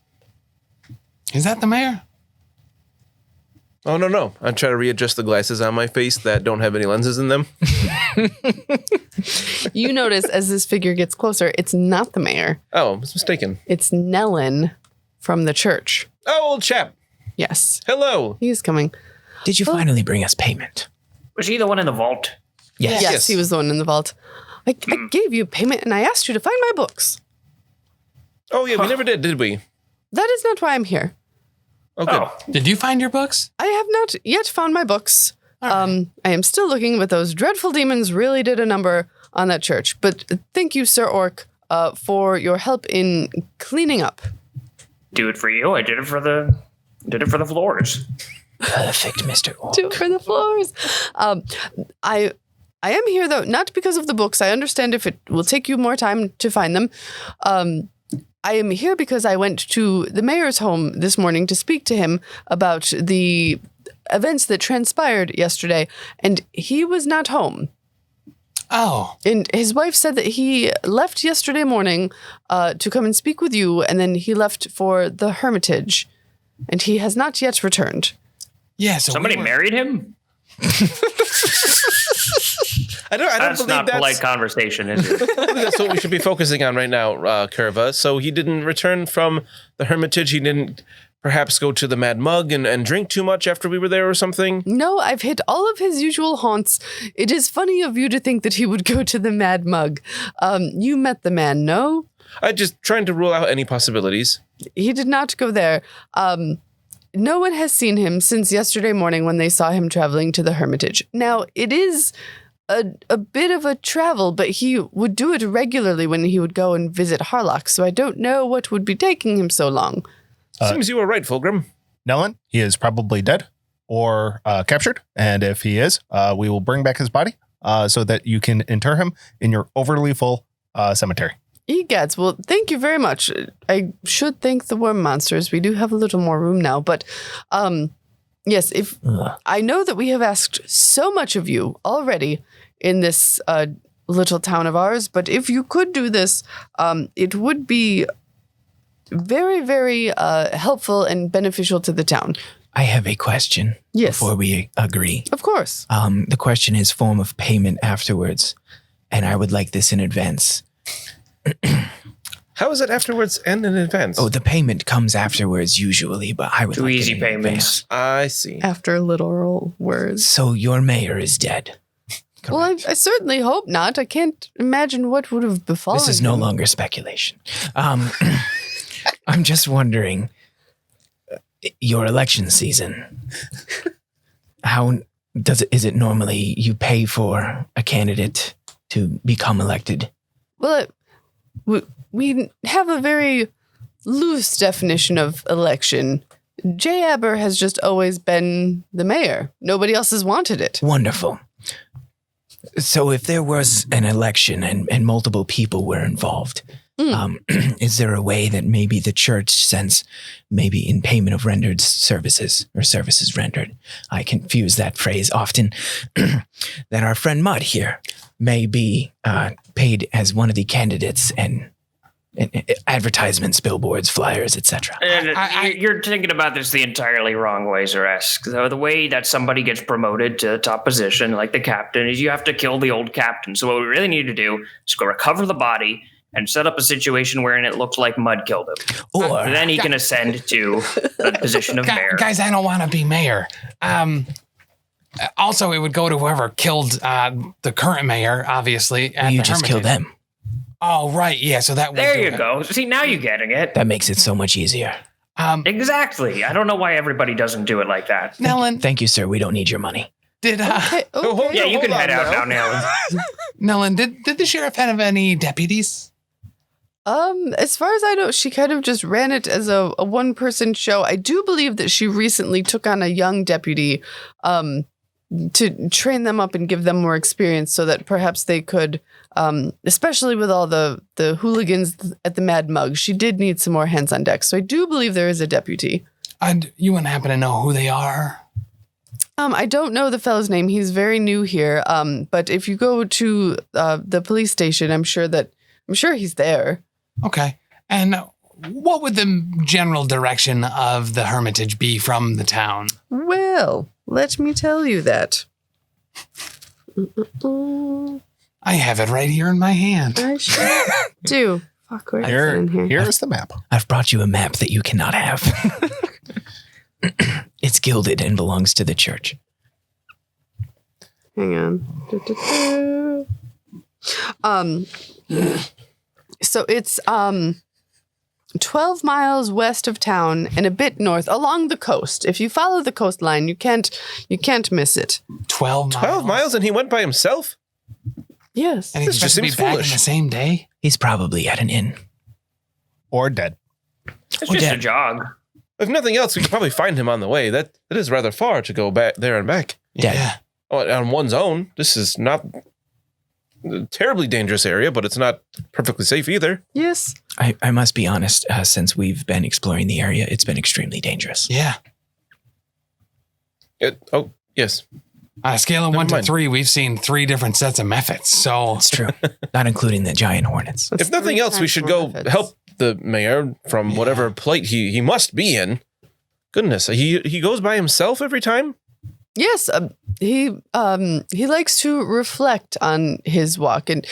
Is that the mayor? Oh, no. I'm trying to readjust the glasses on my face that don't have any lenses in them. You notice as this figure gets closer, it's not the mayor. Oh, I was mistaken. It's Nellen from the church. Oh, old chap. Yes, Hello. he's coming. Did you finally bring us payment? Was he the one in the vault? Yes. Yes, he was the one in the vault. I gave you payment and I asked you to find my books. Oh, yeah, we never did we? That is not why I'm here. Oh, good. Oh, Did you find your books? I have not yet found my books. I am still looking, but those dreadful demons really did a number on that church. But thank you, Sir Orc, for your help in cleaning up. do it for you. I did it for the floors. Perfect, Mr. Orc. Do it for the floors. I am here though, not because of the books. I understand if it will take you more time to find them. I am here because I went to the mayor's home this morning to speak to him about the events that transpired yesterday, and he was not home. Oh, And his wife said that he left yesterday morning to come and speak with you, and then he left for the Hermitage, and he has not yet returned. yeah. So Somebody married him? I don't That's believe not that's, polite conversation, is it? I think that's what we should be focusing on right now, Kurva. So he didn't return from the Hermitage. He didn't perhaps go to the Mad Mug and drink too much after we were there or something. No, I've hit all of his usual haunts. It is funny of you to think that he would go to the Mad Mug. You met the man, no? I just trying to rule out any possibilities. He did not go there. No one has seen him since yesterday morning when they saw him traveling to the Hermitage. Now, it is a bit of a travel, but he would do it regularly when he would go and visit Harlock, so I don't know what would be taking him so long. Seems you were right, Fulgrim. Nellen, he is probably dead or captured. And if he is, we will bring back his body so that you can inter him in your overly full cemetery. Egads, well, thank you very much. I should thank the worm monsters. We do have a little more room now, but yes, if I know that we have asked so much of you already in this little town of ours, but if you could do this, it would be very, very helpful and beneficial to the town. I have a question. Yes. Before we agree. Of course. The question is form of payment afterwards, and I would like this in advance. How is it afterwards and in advance? Oh, the payment comes afterwards usually, but I would Too like easy it in payments. advance. I see. After literal words. So your mayor is dead. Well, I certainly hope not. I can't imagine what would have befallen This is no him. longer speculation. I'm just wondering, your election season, how is it normally you pay for a candidate to become elected? Well, we have a very loose definition of election. J. Aber has just always been the mayor. Nobody else has wanted it. Wonderful. So if there was an election and multiple people were involved, is there a way that maybe the church sends, maybe in payment of rendered services or services rendered, I confuse that phrase often, that our friend Mudd here may be paid as one of the candidates and advertisements, billboards, flyers, etc. You're thinking about this the entirely wrong way, Xa'Reske. The way that somebody gets promoted to a top position, like the captain, is you have to kill the old captain. So what we really need to do is go recover the body and set up a situation wherein it looks like Mudd killed him. Or then he can ascend to the position of mayor. Guys, I don't want to be mayor. Also, it would go to whoever killed the current mayor, obviously. At you the just kill Hermitage. them. Oh, right. Yeah, so that would There do you it. go. See, now you're getting it. That makes it so much easier. Exactly. I don't know why everybody doesn't do it like that. Nellen, Thank you, sir. We don't need your money. did Okay. Yeah, you can head out now. Nellen, did the sheriff have any deputies? As far as I know, she kind of just ran it as a one-person show. I do believe that she recently took on a young deputy to train them up and give them more experience so that perhaps they could, especially with all the hooligans at the Mad Mug, she did need some more hands on deck. So I do believe there is a deputy. And you wouldn't happen to know who they are? I don't know the fellow's name. He's very new here. But if you go to the police station, I'm sure he's there. Okay. And what would the general direction of the Hermitage be from the town? Well, let me tell you that. I have it right here in my hand. I sure do. Fuck, where's it in here? Here's the map. I've brought you a map that you cannot have. It's gilded and belongs to the church. Hang on. So it's 12 miles west of town and a bit north along the coast. If you follow the coastline, you can't miss it. 12 miles. 12 miles and he went by himself? Yes. And he This expects just to be seems back foolish. in the same day? He's probably at an inn. Or dead. It's just a jog. If nothing else, we could probably find him on the way. That is rather far to go back there and back. Dead. Yeah. Oh, on one's own. This is not a terribly dangerous area, but it's not perfectly safe either. Yes. I must be honest, since we've been exploring the area, it's been extremely dangerous. Yeah. Oh, yes. On a scale of Never 1 to mind. 3, we've seen 3 different sets of methods. So It's true. Not including the giant hornets. That's If nothing 3 else, we times should more go methods. help the mayor from whatever plight he must be in. Goodness, he goes by himself every time? Yes, he likes to reflect on his walk, and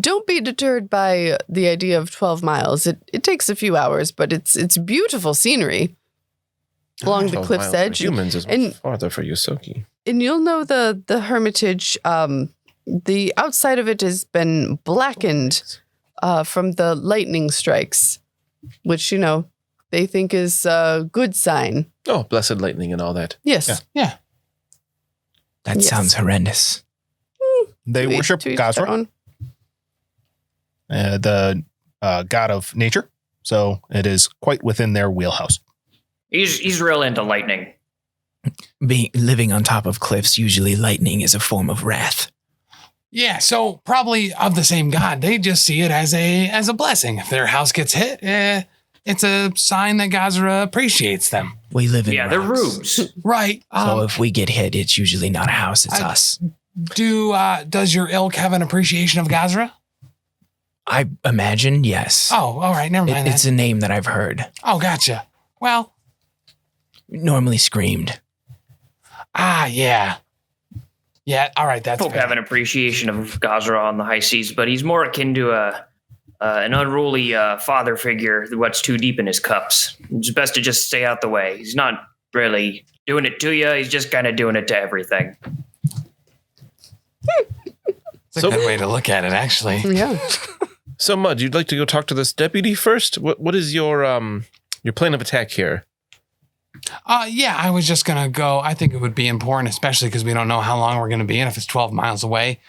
don't be deterred by the idea of 12 miles. It takes a few hours, but it's beautiful scenery along the 12 cliff's miles for edge. Humans is much and- farther for Yosoki. And you'll know the Hermitage, the outside of it has been blackened from the lightning strikes, which, they think is a good sign. Oh, blessed lightning and all that. Yes. yeah. That Yes. sounds horrendous. They worship Gazra, the god of nature. So it is quite within their wheelhouse. He's real into lightning. Living on top of cliffs, usually lightning is a form of wrath. Yeah, so probably of the same god. They just see it as a blessing. If their house gets hit, it's a sign that Gazra appreciates them. We live in they're rocks. rubes. Right. So if we get hit, it's usually not a house, it's us. Does your ilk have an appreciation of Gazra? I imagine, yes. Oh, all right, never mind. It's a name that I've heard. Oh, gotcha. Well, normally screamed. Yeah. Yeah, all right, that's Folk fair. have an appreciation of Gazra on the high seas, but he's more akin to an unruly father figure what's too deep in his cups. It's best to just stay out the way. He's not really doing it to you. He's just kind of doing it to everything. It's a good way to look at it, actually. Yeah. So, Mud, you'd like to go talk to this deputy first? What is your plan of attack here? Yeah, I was just going to go. I think it would be important, especially because we don't know how long we're going to be in. If it's 12 miles away,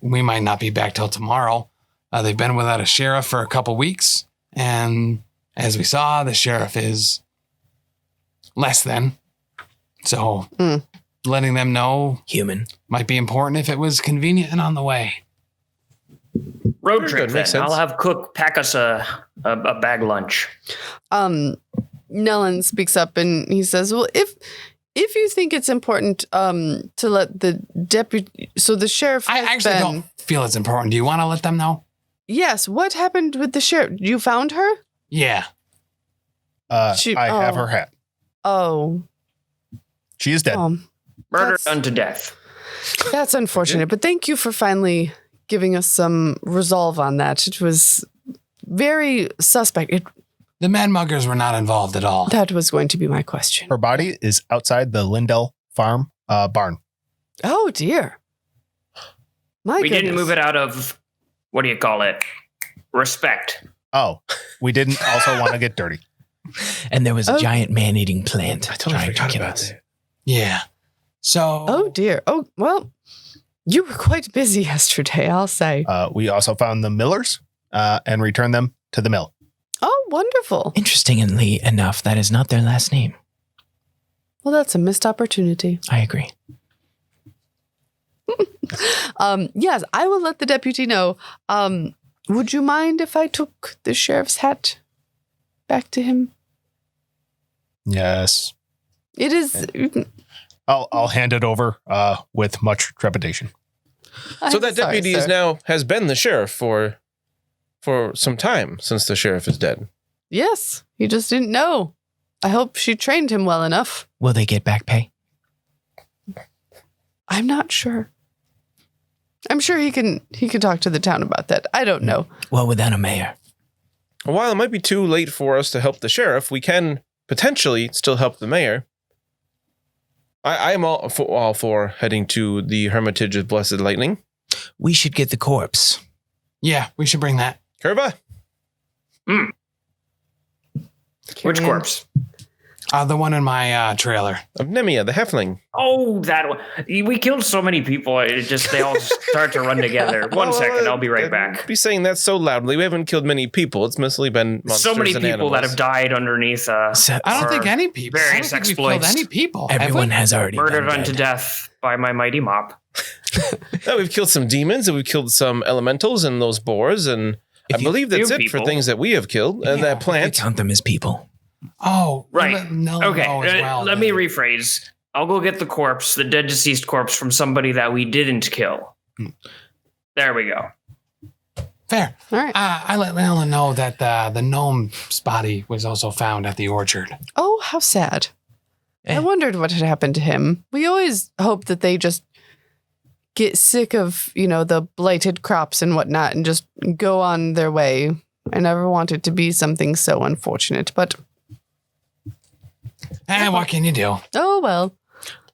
we might not be back till tomorrow. They've been without a sheriff for a couple weeks. And as we saw, the sheriff is less than. So letting them know human might be important if it was convenient and on the way. Road trip, Good, makes then. sense. I'll have Cook pack us a bag lunch. Nellen speaks up and he says, well, if you think it's important to let the deputy, so the sheriff I actually don't feel it's important. Do you want to let them know? Yes. What happened with the sheriff? You found her? Yeah. I have her hat. Oh. She is dead. Murder done to death. That's unfortunate, but thank you for finally giving us some resolve on that. It was very suspect. The mad muggers were not involved at all. That was going to be my question. Her body is outside the Lindell farm barn. Oh, dear. My We goodness. didn't move it out of, what do you call it? Respect. Oh, we didn't also want to get dirty. And there was a giant man-eating plant trying to kill us. Yeah. So. Oh, dear. Oh, well, you were quite busy yesterday, I'll say. We also found the millers and returned them to the mill. Oh, wonderful. Interestingly enough, that is not their last name. Well, that's a missed opportunity. I agree. Yes, I will let the deputy know. Would you mind if I took the sheriff's hat back to him? Yes. It is. I'll hand it over with much trepidation. So that deputy has been the sheriff for some time since the sheriff is dead. Yes, he just didn't know. I hope she trained him well enough. Will they get back pay? I'm not sure. I'm sure he can talk to the town about that. I don't know. Well, without a mayor. While it might be too late for us to help the sheriff, we can potentially still help the mayor. I am all for heading to the Hermitage of Blessed Lightning. We should get the corpse. Yeah, we should bring that. Kurva? Which corpse? The one in my trailer. Of Nemia, the Heffling. Oh, that one. We killed so many people. They all start to run together. One second, I'll be right back. Be saying that so loudly. We haven't killed many people. It's mostly been monsters So many and people that animals. have died underneath. I don't think any people. Various I don't think exploits. we've killed any people. Everyone has already Murdered been unto dead. death by my mighty mop. No, we've killed some demons and we've killed some elementals and those boars. And I believe that's it for people. things that we have killed. And that I plant. count them as people. Oh, Right. No, Okay, no, as well, let me then. rephrase. I'll go get the corpse, the dead deceased corpse from somebody that we didn't kill. There we go. Fair. All right. I let Alan know that the gnome's body was also found at the orchard. Oh, how sad. I wondered what had happened to him. We always hope that they just get sick of, the blighted crops and whatnot and just go on their way. I never wanted to be something so unfortunate, but What can you do? oh well.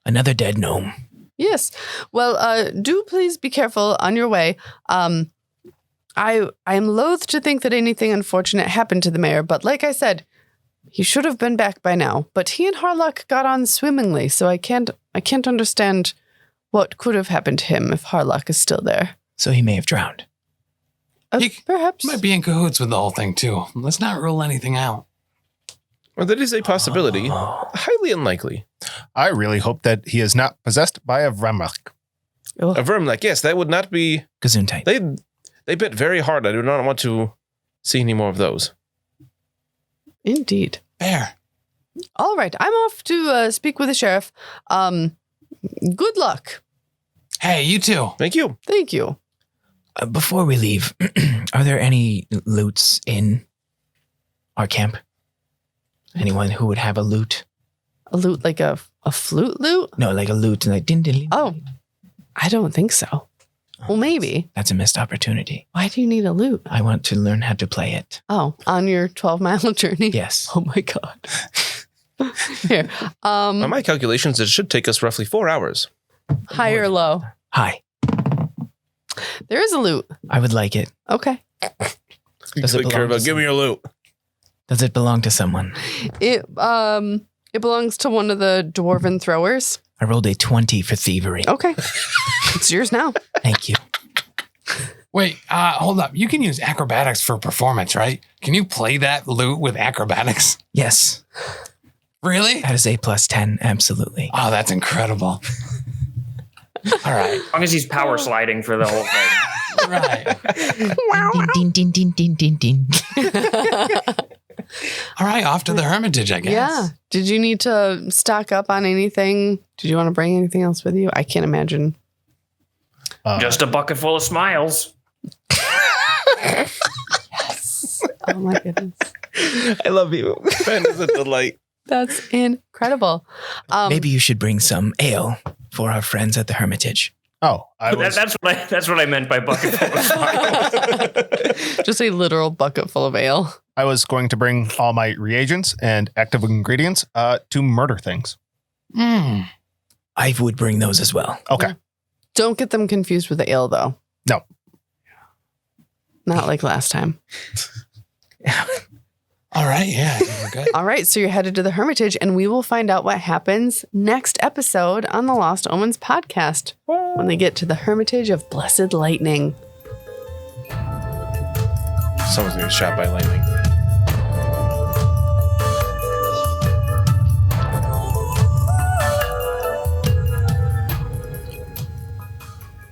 Another dead gnome. Yes. Well, do please be careful on your way. I am loath to think that anything unfortunate happened to the mayor, but like I said, he should have been back by now. But he and Harlock got on swimmingly, so I can't understand what could have happened to him if Harlock is still there. So he may have drowned. Perhaps. Might be in cahoots with the whole thing, too. Let's not rule anything out. Well, that is a possibility. Highly unlikely. I really hope that he is not possessed by a Vremlach. A Vermlech, yes, that would not be... Gesundheit. They bit very hard. I do not want to see any more of those. Indeed. Fair. All right. I'm off to speak with the sheriff. Good luck. Hey, you too. Thank you. Thank you. Before we leave, are there any loots in our camp? Anyone who would have a lute? A lute, like a flute lute? No, like a lute, like din din. Oh, I don't think so. Well, maybe. That's a missed opportunity. Why do you need a lute? I want to learn how to play it. Oh, on your 12-mile journey? Yes. Oh my God. Here. On my calculations, it should take us roughly 4 hours. High or low? Hi. There is a lute. I would like it. Okay. Does it belong to Give me your loot. Does it belong to someone? It belongs to one of the dwarven throwers. I rolled a 20 for thievery. Okay. It's yours now. Thank you. Wait, hold up. You can use acrobatics for performance, right? Can you play that lute with acrobatics? Yes. Really? That is a +10. Absolutely. Oh, that's incredible. All right. As long as he's power sliding for the whole thing. Right. Din din din din din din. All right, off to the Hermitage, I guess. Yeah. Did you need to stock up on anything? Did you want to bring anything else with you? I can't imagine. Just a bucket full of smiles. Yes. Oh my goodness. I love you. Ben is a delight. That's incredible. Maybe you should bring some ale for our friends at the Hermitage. Oh, That's what I meant by bucket full of smiles. Just a literal bucket full of ale. I was going to bring all my reagents and active ingredients to murder things. Mm. I would bring those as well. Okay. Don't get them confused with the ale, though. No. Not like last time. All right, yeah, we're good. All right, so you're headed to the Hermitage, and we will find out what happens next episode on the Lost Omens podcast when they get to the Hermitage of Blessed Lightning. Someone's going to get shot by lightning.